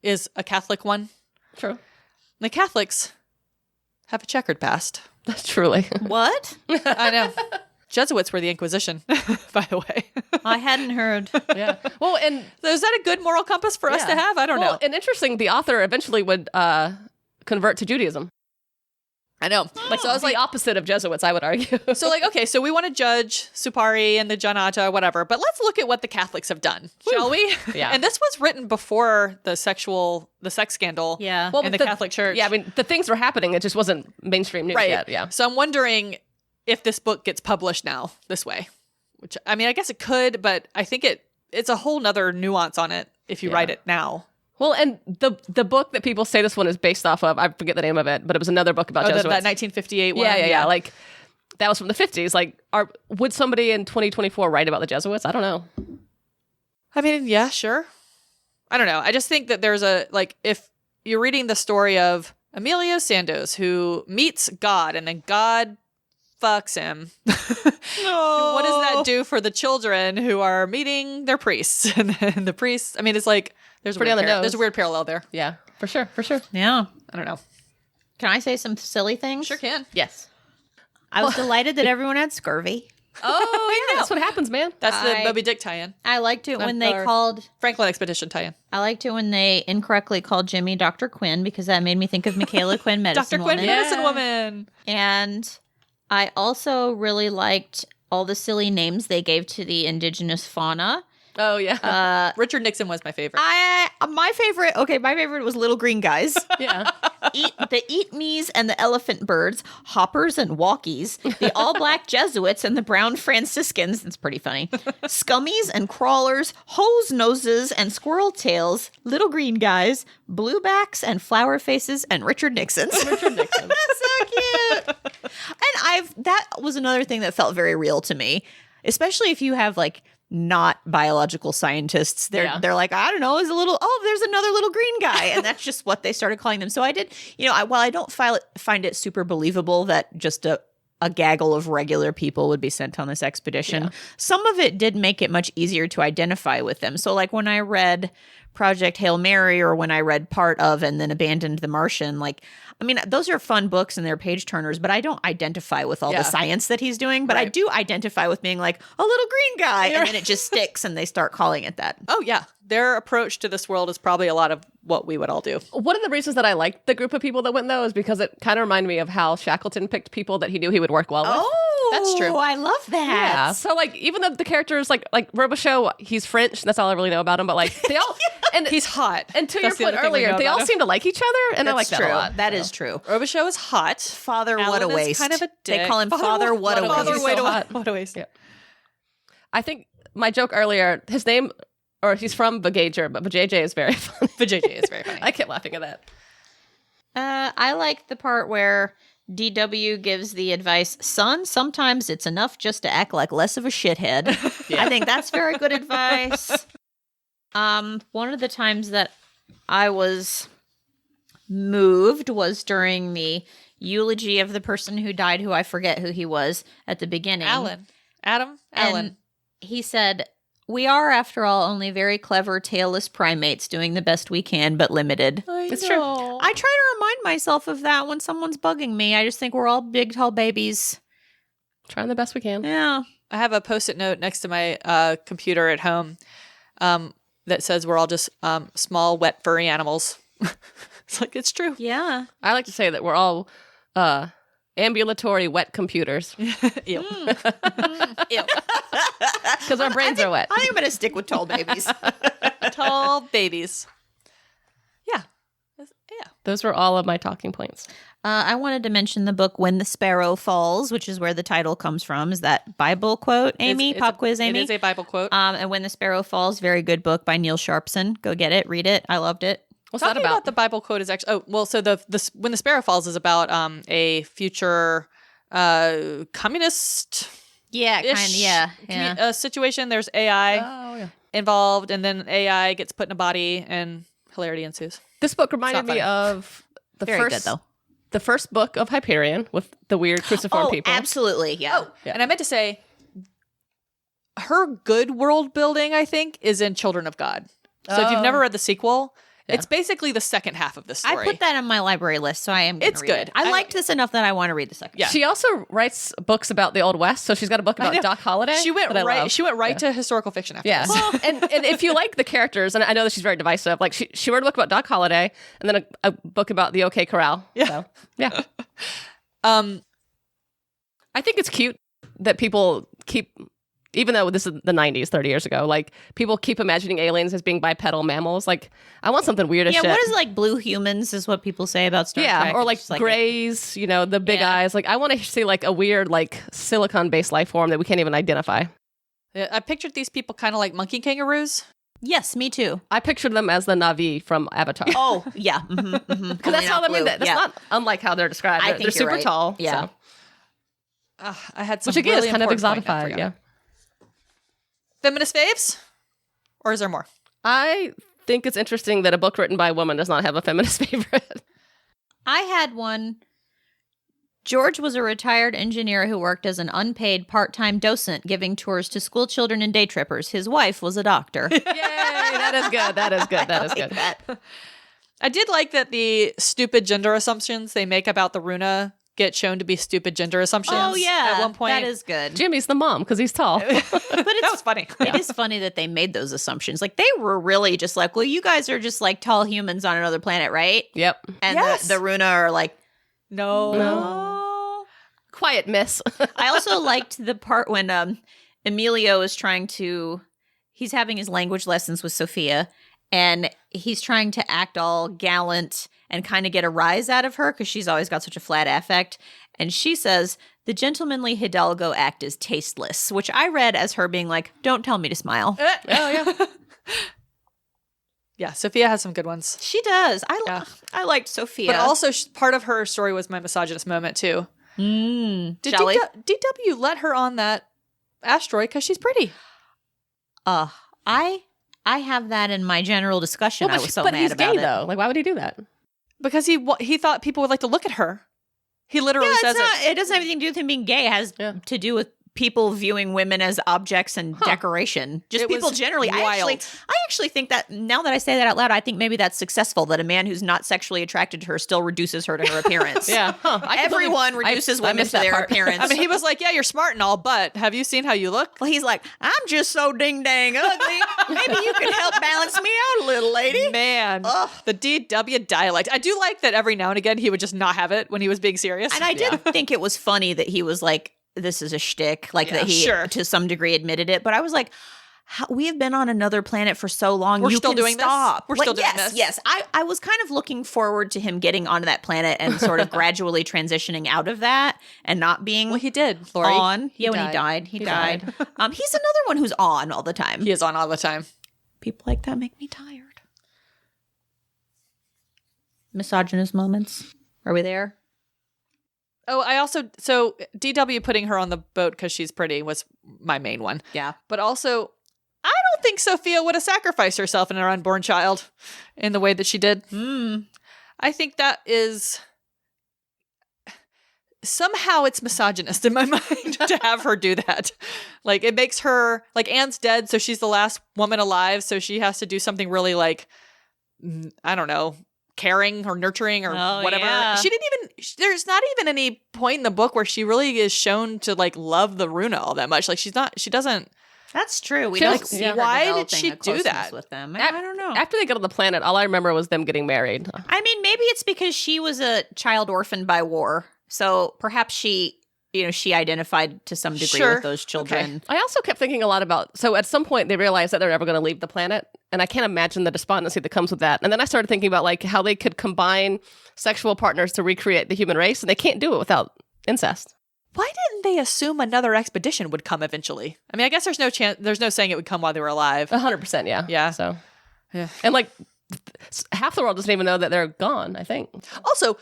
is a Catholic one. True. The Catholics have a checkered past. That's truly. What? I know. Jesuits were the Inquisition, by the way. I hadn't heard. Yeah. Well, and so is that a good moral compass for us to have? I don't know. And interesting, the author eventually would convert to Judaism. I know. Like, so I was the opposite of Jesuits, I would argue. So, like, okay, so we want to judge Supari and the Janata or whatever, but let's look at what the Catholics have done, shall we? Yeah. And this was written before the sex scandal in the Catholic Church. Yeah, I mean, the things were happening. It just wasn't mainstream news yet. Yeah. So I'm wondering if this book gets published now this way, which, I mean, I guess it could, but I think it's a whole nother nuance on it if you write it now. Well, and the book that people say this one is based off of, I forget the name of it, but it was another book about Jesuits. That 1958 one? Yeah. Like, that was from the 50s. Like, would somebody in 2024 write about the Jesuits? I don't know. I mean, yeah, sure. I don't know. I just think that there's if you're reading the story of Emilio Sandoz, who meets God, and then God fucks him. No. What does that do for the children who are meeting their priests? And then the priests, I mean, it's like, there's a weird parallel there. Yeah, for sure. Yeah. I don't know. Can I say some silly things? Sure can. Yes. I was delighted that everyone had scurvy. Oh, yeah. That's what happens, man. That's the Moby Dick tie-in. I liked it when they called... Franklin Expedition tie-in. I liked it when they incorrectly called Jimmy Dr. Quinn, because that made me think of Michaela Quinn, Medicine Dr. Woman. Quinn, Medicine Woman. And I also really liked all the silly names they gave to the indigenous fauna. Oh, yeah. Richard Nixon was my favorite. My favorite was Little Green Guys. Yeah. The Eat-Me's and the Elephant Birds, Hoppers and Walkies, the All-Black Jesuits and the Brown Franciscans, that's pretty funny, Scummies and Crawlers, Hose Noses and Squirrel Tails, Little Green Guys, Bluebacks and Flower Faces, and Richard Nixons. Richard Nixon. So cute. And that was another thing that felt very real to me, especially if you have like not biological scientists. They're like, I don't know, there's another little green guy. And that's just what they started calling them. So I did, while I don't find it super believable that just a gaggle of regular people would be sent on this expedition, some of it did make it much easier to identify with them. So like when I read Project Hail Mary, or when I read part of and then abandoned The Martian, those are fun books and they're page turners, but I don't identify with all the science that he's doing, but I do identify with being like a little green guy, and then it just sticks and they start calling it that. Oh, yeah. Their approach to this world is probably a lot of what we would all do. One of the reasons that I liked the group of people that went, though, is because it kind of reminded me of how Shackleton picked people that he knew he would work well with. Oh, that's true. I love that. Yeah. So, even though the characters, like Robichaux, he's French, that's all I really know about him, but, they all... And he's hot. And to your point earlier, they all seem to like each other, and I like that a lot. That is true. Robichaux is hot. Father, Alan what a waste. Kind of a dick. They call him Father, what a waste. What a waste. Yeah. I think my joke earlier, his name... Or he's from Vajayjay, but Vajayjay is very funny. Vajayjay is very funny. I kept laughing at that. I like the part where DW gives the advice, son, sometimes it's enough just to act like less of a shithead. I think that's very good advice. One of the times that I was moved was during the eulogy of the person who died, who I forget who he was at the beginning. Alan. And he said... We are, after all, only very clever, tailless primates doing the best we can, but limited. It's true. I try to remind myself of that when someone's bugging me. I just think we're all big, tall babies Trying the best we can. Yeah. I have a Post-it note next to my computer at home that says we're all just small, wet, furry animals. It's like, it's true. Yeah. I like to say that we're all ambulatory wet computers Ew. Ew. because our brains are wet. I think I'm going to stick with tall babies. Tall babies. Yeah. Yeah. Those were all of my talking points. I wanted to mention the book When the Sparrow Falls, which is where the title comes from. Is that Bible quote, Amy? It's Pop quiz, Amy? It is a Bible quote. And When the Sparrow Falls, very good book by Neil Sharpson. Go get it. Read it. I loved it. What's Talking that about? the Bible quote is actually so the When the Sparrow Falls is about a future communist Yeah, kind of. Yeah. situation. There's AI Oh, yeah. involved, and then AI gets put in a body, and hilarity ensues. This book reminded me of the Very first, good, though. the first book of Hyperion with the weird cruciform people. Absolutely. Yeah. Yeah. And I meant to say, her good world building, I think, is in Children of God. So if you've never read the sequel, it's basically the second half of the story. I put that on my library list, so I am gonna It's read good. it. I liked this enough that I want to read the second. Yeah. She also writes books about the Old West, so she's got a book I know. about Doc Holliday. She went that I right. love. She went right to historical fiction after Yeah, this. and if you like the characters, and I know that she's very divisive, like she wrote a book about Doc Holliday, and then a book about the OK Corral. Yeah. So, yeah. I think it's cute that people keep, even though this is the 90s, 30 years ago, like people keep imagining aliens as being bipedal mammals. Like, I want something weird as Yeah, shit. what is like blue humans is what people say about Star Yeah, Trek. or It's like just grays, you know, the big Yeah. eyes. Like, I want to see like a weird, like silicon-based life form that we can't even identify. Yeah, I pictured these people kind of like monkey kangaroos. Yes, me too. I pictured them as the Na'vi from Avatar. Oh, yeah. Mm-hmm, Because that's how that's not unlike how they're described. I They're think super you're right. tall. Yeah. So. I had some Which again really is kind of important point I exotified. forgot. Yeah. Feminist faves? Or is there more? I think it's interesting that a book written by a woman does not have a feminist favorite. I had one. George was a retired engineer who worked as an unpaid part-time docent giving tours to school children and day trippers. His wife was a doctor. Yay! That is good. That is good. That is good. I did like that the stupid gender assumptions they make about the Runa get shown to be stupid gender assumptions. Oh, yeah. At one point. That is good. Jimmy's the mom because he's tall. But That was funny. It is funny that they made those assumptions. Like, they were really just like, well, you guys are just like tall humans on another planet, right? Yep. And Yes. the Runa are like, No. Quiet, miss. I also liked the part when Emilio is he's having his language lessons with Sophia, and he's trying to act all gallant and kind of get a rise out of her because she's always got such a flat affect. And she says, the gentlemanly Hidalgo act is tasteless, which I read as her being like, don't tell me to smile. Oh, yeah. Yeah, Sophia has some good ones. She does. Yeah. I liked Sophia. But also, part of her story was my misogynist moment, too. Did Shelley? DW let her on that asteroid because she's pretty? I have that in my general discussion. I was so but mad he's about gay it. though. Like, why would he do that? Because he thought people would like to look at her. He literally Yeah, says it. it doesn't have anything to do with him being gay. It has to do with people viewing women as objects and decoration. Just It people was generally. wild. I actually think that now that I say that out loud, I think maybe that's successful. That a man who's not sexually attracted to her still reduces her to her appearance. Yeah. Huh. I can believe- Everyone reduces I women missed to that their part. appearance. I mean, he was like, yeah, you're smart and all, but have you seen how you look? well, he's like, I'm just so ding dang ugly. Maybe you can help balance me out a little, lady. Man, the DW dialect. I do like that every now and again he would just not have it when he was being serious. And I did think it was funny that he was like, this is a shtick, like that he sure. to some degree admitted it. But I was like, we have been on another planet for so long. We're you still can doing this? stop. We're Like, still doing yes, this? Yes, I was kind of looking forward to him getting onto that planet and sort of gradually transitioning out of that and not being Well, he did, Lori. on. He When he died. died. He He died. He's another one who's on all the time. He is on all the time. People like that make me tired. Misogynist moments. Are we there? Oh, so DW putting her on the boat because she's pretty was my main one. Yeah. But also, I don't think Sophia would have sacrificed herself and her unborn child in the way that she did. I think that is somehow it's misogynist in my mind to have her do that. Like, it makes her, like, Anne's dead, so she's the last woman alive, so she has to do something really, like, I don't know, caring or nurturing or whatever. Yeah. She didn't even, there's not even any point in the book where she really is shown to like love the Runa all that much. Like she doesn't. That's true. We She don't was- see yeah. her Why did developing she a do closeness that? with them. I don't know. After they got on the planet, all I remember was them getting married. I mean, maybe it's because she was a child orphaned by war. So perhaps she identified to some degree Sure. with those children. I also kept thinking a lot about, so at some point they realized that they're never going to leave the planet. And I can't imagine the despondency that comes with that. And then I started thinking about like how they could combine sexual partners to recreate the human race. And they can't do it without incest. Why didn't they assume another expedition would come eventually? I mean, I guess there's no chance. There's no saying it would come while they were alive. 100%, yeah. Yeah. So, Yeah. and like half the world doesn't even know that they're gone, I think. Also,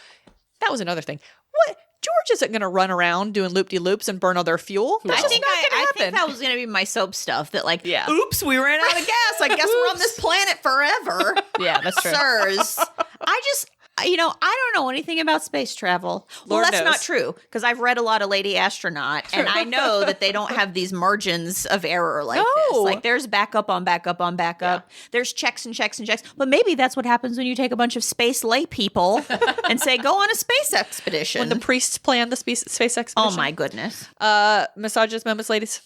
that was another thing. What George isn't going to run around doing loop-de-loops and burn all their fuel. That's I just think not going to I happen. think that was going to be my soap stuff. That like, Yeah. oops, we ran out of gas. I guess we're on this planet forever. Yeah, that's true. Sirs. I don't know anything about space travel. Well, Lord that's knows. not true because I've read a lot of Lady Astronaut, and I know that they don't have these margins of error like this. No. Like there's backup on backup on backup. There's checks and checks and checks. But maybe that's what happens when you take a bunch of space lay people and say, go on a space expedition. When the priests planned the space expedition. Oh my goodness. Massages, moments, ladies.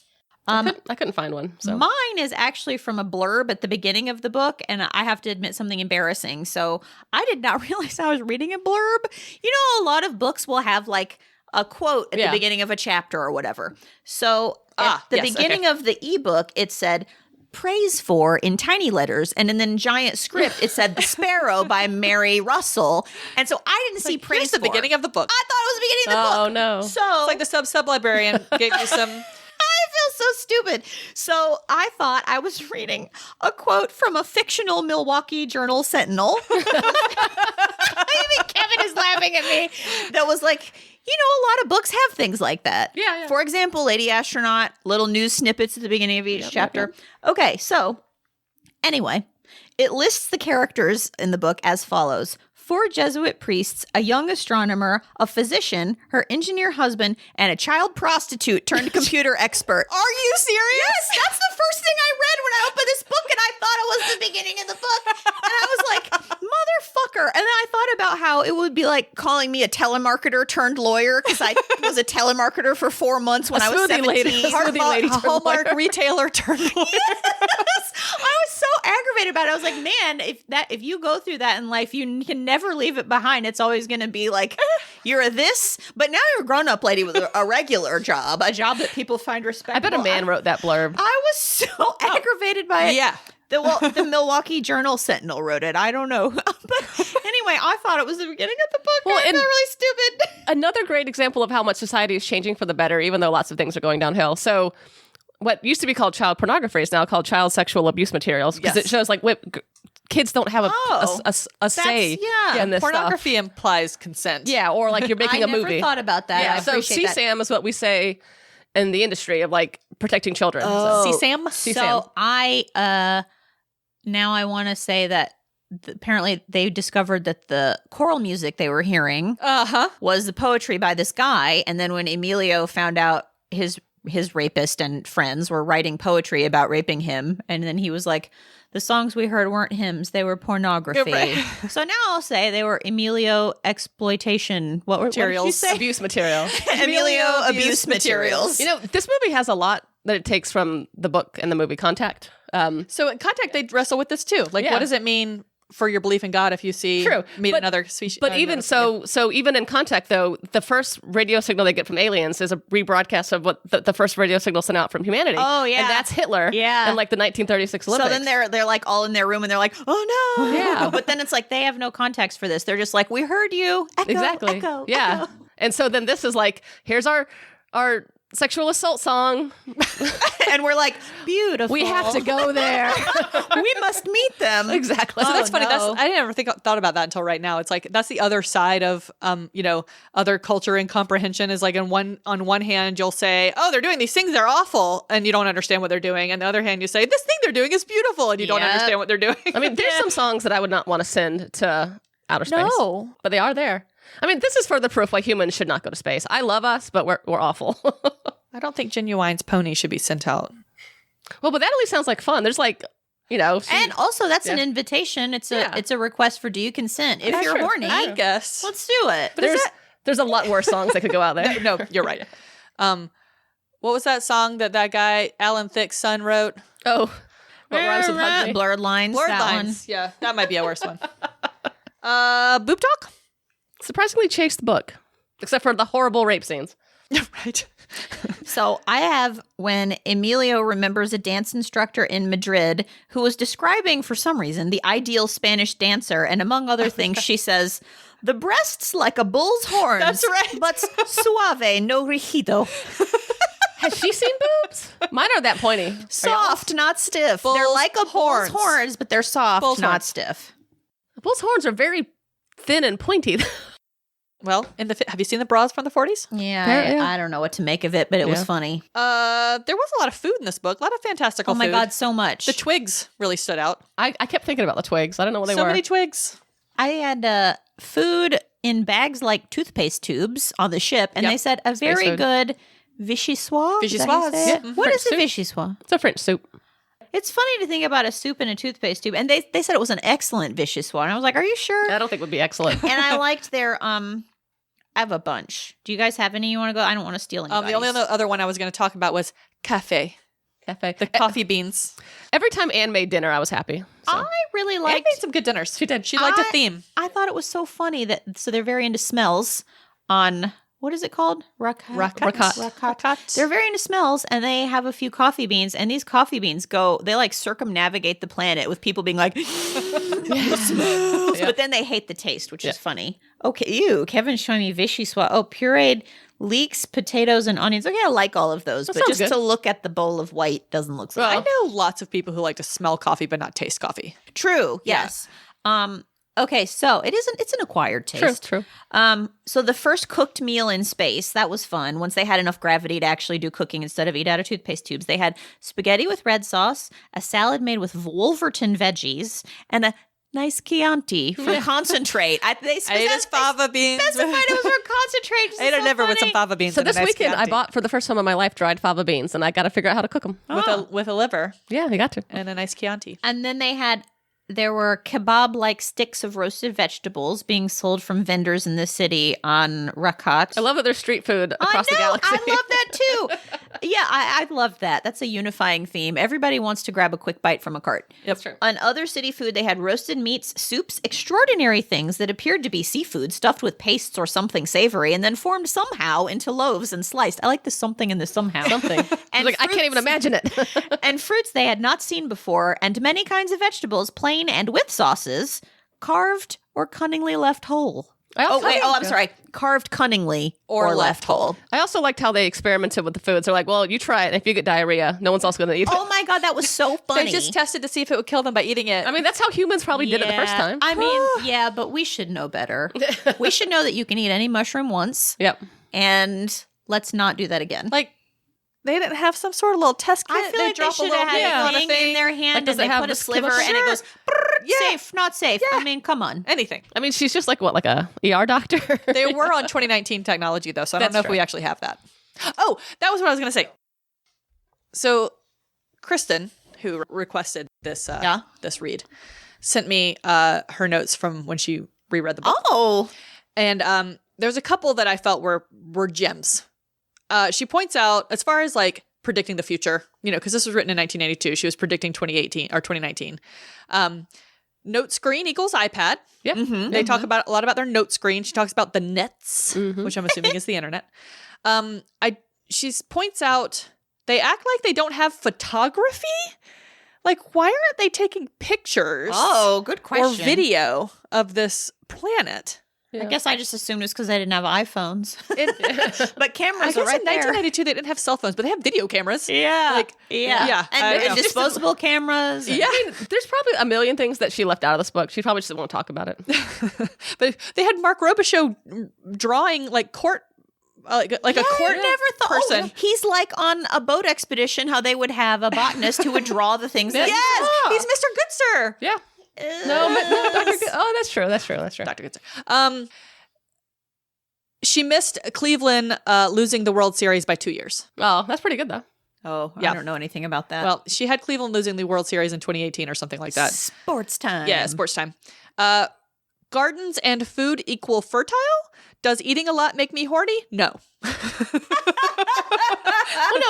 I couldn't find one. So Mine is actually from a blurb at the beginning of the book, and I have to admit something embarrassing. So I did not realize I was reading a blurb. You know, a lot of books will have like a quote at the beginning of a chapter or whatever. So at the yes, beginning of the ebook, it said, praise for in tiny letters, and in then giant script it said The Sparrow by Mary Russell. And so I didn't see praise Here's the for. beginning of the book. I thought it was the beginning of the book. Oh, no. So It's like the sub-librarian gave you some... I feel so stupid. So I thought I was reading a quote from a fictional Milwaukee Journal Sentinel. I think Kevin is laughing at me. That was like, a lot of books have things like that. Yeah. For example, Lady Astronaut, little news snippets at the beginning of each chapter. Okay, so anyway, it lists the characters in the book as follows. 4 Jesuit priests, a young astronomer, a physician, her engineer husband, and a child prostitute turned computer expert. Are you serious? Yes, that's the first thing I read when I opened this book, and I thought it was the beginning of the book. And I was like, motherfucker. And then I thought about how it would be like calling me a telemarketer turned lawyer, because I was a telemarketer for 4 months when I was 17. lady A turned Hallmark lawyer. retailer turned lawyer. I was so aggravated about it. I was like, man, if you go through that in life, you can never leave it behind. It's always going to be like, you're a this, but now you're a grown-up lady with a regular job, a job that people find I respectable. bet a man wrote that blurb. I was so aggravated by it. Yeah. The Milwaukee Journal Sentinel wrote it. I don't know. But anyway, I thought it was the beginning of the book. Well, I felt and- really stupid. Another great example of how much society is changing for the better, even though lots of things are going downhill. So what used to be called child pornography is now called child sexual abuse materials, because Yes. it shows like kids don't have Oh, a say yeah. in this stuff. Pornography implies consent. Yeah, or like you're making I a movie. never thought about that. Yeah, I so appreciate that. CSAM is what we say in the industry of like protecting children. Oh. So. CSAM? So now I want to say that apparently they discovered that the choral music they were hearing Uh-huh. was the poetry by this guy, and then when Emilio found out his rapist and friends were writing poetry about raping him, and then he was like, the songs we heard weren't hymns, they were pornography. Right. So now I'll say they were Emilio exploitation. What did you Materials. say? Abuse material. Emilio abuse materials. You know, this movie has a lot that it takes from the book and the movie Contact. So in Contact, they wrestle with this too. Like, Yeah. what does it mean for your belief in God if you see meet but- another species? But even so even in Contact, though, the first radio signal they get from aliens is a rebroadcast of what the first radio signal sent out from humanity. Oh, yeah. And that's Hitler. Yeah. In like the 1936 Olympics. So then they're like all in their room and they're like, oh no. Yeah. But then it's like they have no context for this. They're just like, we heard you. Echo, exactly. echo, yeah. echo. And so then this is like, here's our sexual assault song. And we're like, beautiful. We have to go there. We must meet them. Exactly. So that's Oh, funny. no. I never thought about that until right now. It's like that's the other side of other culture and comprehension is like on one hand you'll say, oh, they're doing these things, they're awful, and you don't understand what they're doing. And the other hand you say, this thing they're doing is beautiful, and you don't Yep. understand what they're doing. I mean, there's some songs that I would not want to send to outer space. No. But they are there. I mean, this is further proof why humans should not go to space. I love us, but we're awful. I don't think Genuine's pony should be sent out. Well, but that at least sounds like fun. There's like You know, she, And also, that's an Yeah. invitation. It's a Yeah. it's a request for do you consent? If That's you're true. horny, I guess. let's do it. there's a lot worse songs that could go out there. No, you're right. What was that song that guy Alan Thicke's son wrote? Oh, what rhymes with hug me? Blurred lines. Blurred that Lines. Yeah, that might be a worse one. Boob talk. Surprisingly chaste book, except for the horrible rape scenes. Right. So I have when Emilio remembers a dance instructor in Madrid who was describing, for some reason, the ideal Spanish dancer. And among other things, she says, the breasts like a bull's horns. That's right. But suave, no rigido. Has she seen boobs? Mine are that pointy. Soft, not stiff. They're Bull's like a horns. bull's horns, but they're soft, Bull's not horns. stiff. Bull's horns are very thin and pointy. Well, have you seen the bras from the 40s? Yeah, Yeah. I don't know what to make of it, but it was Yeah. funny. There was a lot of food in this book. A lot of fantastical Oh my food. God, so much. The twigs really stood out. I kept thinking about the twigs. I don't know what they So were. many twigs. I had food in bags like toothpaste tubes on the ship, and Yep. they said a very food. good vichyssoise. Is that how you Vichyssoise. say it? Yeah. What French is a soup. vichyssoise? It's a French soup. It's funny to think about a soup in a toothpaste tube, and they said it was an excellent vichyssoise. And I was like, "Are you sure?" I don't think would be excellent. And I liked their I have a bunch. Do you guys have any you want to go? I don't want to steal anybody's. The only other one I was going to talk about was cafe, Cafe. the coffee beans. Every time Anne made dinner, I was happy. So. I really Anne liked. made some good dinners. She did. She liked a theme. I thought it was so funny that so they're very into smells on what is it called? Rakat. They're very into smells, and they have a few coffee beans, and these coffee beans they like circumnavigate the planet with people being like, the smells, but then they hate the taste, which is funny. Okay, Kevin's showing me vichyssoise. Oh, pureed leeks, potatoes, and onions. Okay, I like all of those, but sounds just good. to look at the bowl of white doesn't look so I good. know lots of people who like to smell coffee but not taste coffee. True. Yes. Okay, so it's an acquired taste. True. So the first cooked meal in space, that was fun. Once they had enough gravity to actually do cooking instead of eat out of toothpaste tubes, they had spaghetti with red sauce, a salad made with Wolverton veggies, and a nice Chianti for concentrate. I ate his fava beans. Specified it was for concentrate. I ate a liver with some fava beans. So and a this nice weekend, I Chianti. bought for the first time in my life dried fava beans, and I got to figure out how to cook them. with a liver Yeah, you got to. and a nice Chianti. And then there were kebab-like sticks of roasted vegetables being sold from vendors in the city on Rakat. I love that there's street food across the galaxy. I love that too. Yeah, I love that. That's a unifying theme. Everybody wants to grab a quick bite from a cart. Yep. true. On other city food, they had roasted meats, soups, extraordinary things that appeared to be seafood stuffed with pastes or something savory, and then formed somehow into loaves and sliced. I like the something and the somehow. Something. And Like, I can't even fruits- imagine it. and fruits they had not seen before, and many kinds of vegetables, plain and with sauces, carved or cunningly left whole. I'm sorry. Carved cunningly or left whole. I also liked how they experimented with the foods. They're like, well, you try it. If you get diarrhea, no one's else going to eat it. Oh my God, that was so funny. They just tested to see if it would kill them by eating it. I mean, that's how humans probably did it the first time. I mean, yeah, but we should know better. We should know that you can eat any mushroom once, Yep. and let's not do that again. like they didn't have some sort of little test kit. I feel like they drop a should little have had bit on a thing in their hand, Like, does and it they have put a this sliver, chemical- and it goes, Yeah. safe, not safe. I mean, come on. anything. I mean, she's just like, what, like a ER doctor? They were on 2019 technology though, so I don't That's know if true. we actually have that. Oh, that was what I was going to say. So, Kristen, who requested this this read, sent me her notes from when she reread the book. Oh, And there's a couple that I felt were gems. She points out, as far as like predicting the future, because this was written in 1992, she was predicting 2018 or 2019. Note screen equals iPad. Yep. They talk about a lot about their note screen. She talks about the nets, which I'm assuming is the internet. She points out they act like they don't have photography. Like, why aren't they taking pictures? good or question. video of this planet? I guess I just assumed it's because they didn't have iPhones. But I cameras guess are right in there. 1992 they didn't have cell phones, but they have video cameras. Yeah, yeah, I and, don't know. disposable cameras. Yeah, I mean, there's probably a million things that she left out of this book. She probably just won't talk about it. but they had Mark Robichaud drawing like court, like a court never thought person. he's like on a boat expedition. How they would have a botanist who would draw the things. that Yes, he's Mr. Goodsir. Yeah. No, Dr. Oh, that's true. That's true. Dr. Goodsir. She missed Cleveland losing the World Series by 2 years. Oh, that's pretty good, though. Oh, Yeah. I don't know anything about that. Well, she had Cleveland losing the World Series in 2018 or something like that. Sports time. Yeah, sports time. Gardens and food equal fertile? Does eating a lot make me horny? No. Well,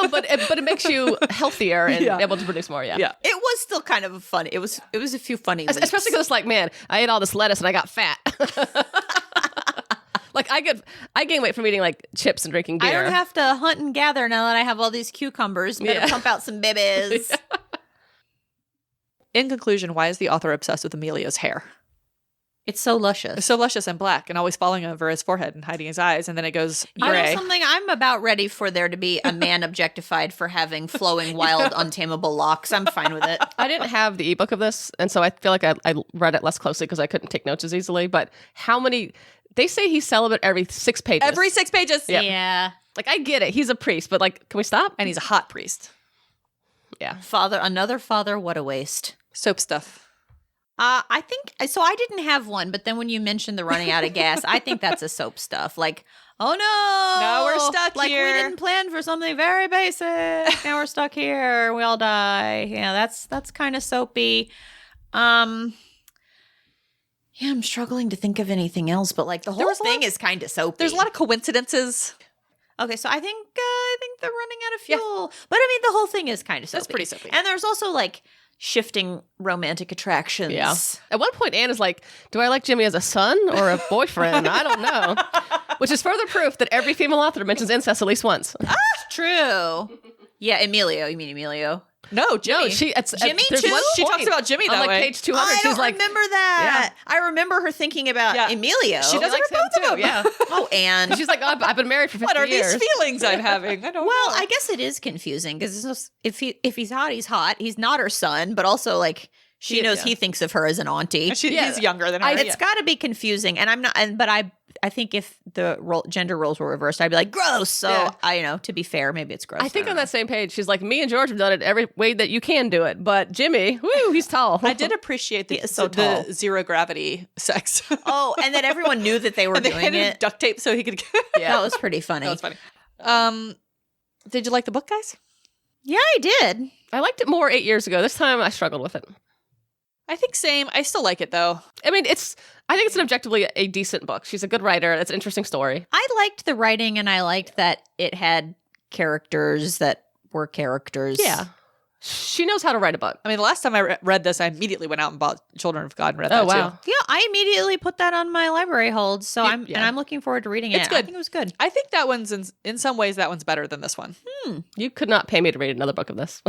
no, but it makes you healthier and Yeah. able to produce more. Yeah. Yeah. It was still kind of fun. It was a few funny weeks. Especially because it's like, man, I ate all this lettuce and I got fat. Like I gain weight from eating like chips and drinking beer. I don't have to hunt and gather now that I have all these cucumbers. Better Yeah. pump out some babies. In conclusion, why is the author obsessed with Emilio's hair? It's so luscious. It's so luscious and black and always falling over his forehead and hiding his eyes, and then it goes I gray. know something. I'm about ready for there to be a man objectified for having flowing, wild, untamable locks. I'm fine with it. I didn't have the ebook of this, and so I feel like I read it less closely because I couldn't take notes as easily. But how many? They say he's celibate every 6 pages. Every 6 pages. Yeah. Yeah. Like I get it. He's a priest, but like, can we stop? And he's a hot priest. Yeah. Another father, what a waste. Soap stuff. I think so. I didn't have one, but then when you mentioned the running out of gas, I think that's a soap stuff. Like, oh no, Now we're stuck like, here. we didn't plan for something very basic. Now we're stuck here. We all die. Yeah, that's kind of soapy. Yeah, I'm struggling to think of anything else, but like the whole was a lot thing is kind of soapy. There's a lot of coincidences. Okay, so I think they're running out of fuel, but I mean the whole thing is kind of soapy. That's pretty soapy. And there's also like shifting romantic attractions. Yeah. At one point, Anne is like, "Do I like Jimmy as a son or a boyfriend? I don't know." Which is further proof that every female author mentions incest at least once. True. Yeah, Emilio. You mean Emilio? No, Jimmy. No, it's Jimmy there's too? one She point talks about Jimmy on that like way. page 200. I She's don't like, remember that. I remember her thinking about Yeah. Emilio. She does likes it with both of them. Yeah. Oh, and She's like, oh, I've been married for 50 What are years. these feelings I'm having? I don't well, know. I guess it is confusing because if he's hot, he's hot. He's not her son, but also like she knows he thinks of her as an auntie. He's younger than her. It's got to be confusing, and I'm not. But I think if the gender roles were reversed, I'd be like gross. So Yeah. to be fair, maybe it's gross. I think don't on know. that same page, she's like, me and George have done it every way that you can do it. But Jimmy, woo, he's tall. I did appreciate He is so tall. the zero gravity sex. Oh, and that everyone knew that they were and they doing handed him it. duct tape so he could. That was pretty funny. That was funny. Did you like the book, guys? Yeah, I did. I liked it more 8 years ago. This time I struggled with it. I think same. I still like it though. I mean, I think it's an objectively a decent book. She's a good writer. It's an interesting story. I liked the writing, and I liked that it had characters that were characters. Yeah. She knows how to write a book. I mean, the last time I read this, I immediately went out and bought Children of God and read Oh, that wow. too. Yeah, I immediately put that on my library hold, so I'm looking forward to reading it. It's good. I think it was good. I think that one's in some ways that one's better than this one. You could not pay me to read another book of this.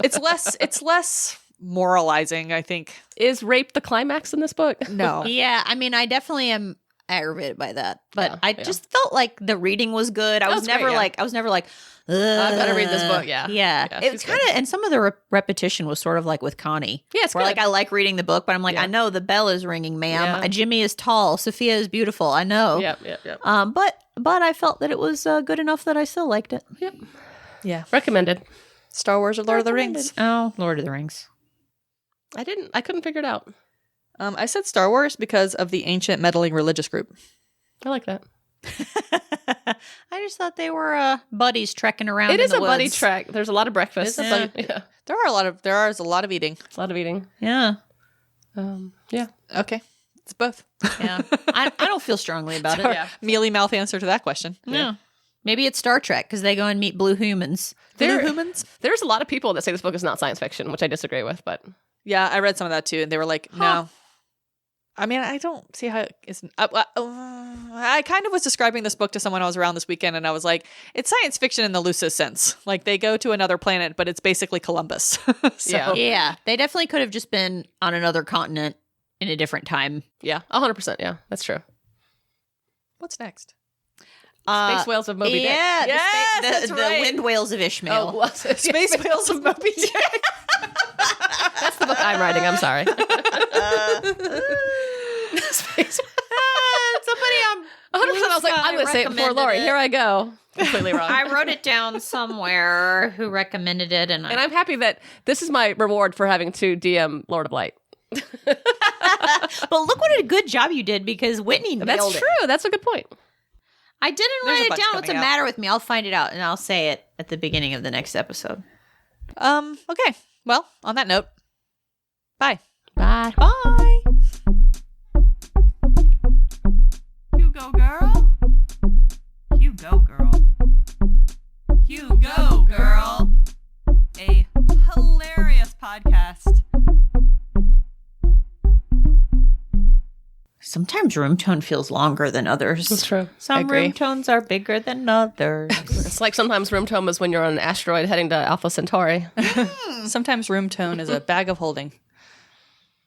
It's less moralizing, I think. Is rape the climax in this book? No. Yeah, I mean, I definitely am aggravated by that, but Yeah, I just felt like the reading was good. I was was never great, yeah. like, I better read this book, yeah. Yeah. Yeah, It she's kind of, and some of the repetition was sort of like with Connie. Yeah, it's where good. like I like reading the book, but I'm like, Yeah. I know the bell is ringing, ma'am. Yeah. Jimmy is tall. Sophia is beautiful. I know. Yep, yep, yep. But I felt that it was good enough that I still liked it. Yep. Yeah. Recommended. Star Wars or Lord of the Rings? Oh, Lord of the Rings. I couldn't figure it out. I said Star Wars because of the ancient meddling religious group. I like that. I just thought they were buddies trekking around. It in is the a buddy woods. trek. There's a lot of breakfast. It's a Yeah. There is a lot of eating. It's a lot of eating. Yeah, Yeah. Okay. It's both. yeah. I don't feel strongly about it. Yeah. Mealy mouth answer to that question. No. Maybe it's Star Trek because they go and meet blue humans. There- Blue humans? There's a lot of people that say this book is not science fiction, which I disagree with, but Yeah, I read some of that too, and they were like, no. I mean, I don't see how it's. I kind of was describing this book to someone I was around this weekend, and I was like, it's science fiction in the loosest sense. Like, they go to another planet, but it's basically Columbus. So, Yeah. Yeah, they definitely could have just been on another continent in a different time. yeah, 100%. Yeah, that's true. What's next? Space Whales of Moby Dick. Yeah, Yes, that's the right. wind whales of Ishmael. Oh, was it? Space Whales of Moby Dick. That's the book I'm writing. I'm sorry. Space. Somebody on 100%. I was like, I'm going to say it before recommended Lori. it. Here I go. Completely wrong. I wrote it down somewhere who recommended it, and And I'm happy that this is my reward for having to DM Lord of Light. but look what a good job you did because Whitney nailed That's it. true. That's a good point. I didn't There's a write it bunch down. What's the coming out. matter with me? I'll find it out and I'll say it at the beginning of the next episode. Okay. Well, on that note, bye. Bye. Bye. You go, girl. You go, girl. You go, girl. A hilarious podcast. Sometimes room tone feels longer than others. That's true. Some agree. room tones are bigger than others. It's like sometimes room tone is when you're on an asteroid heading to Alpha Centauri. Sometimes room tone is a bag of holding.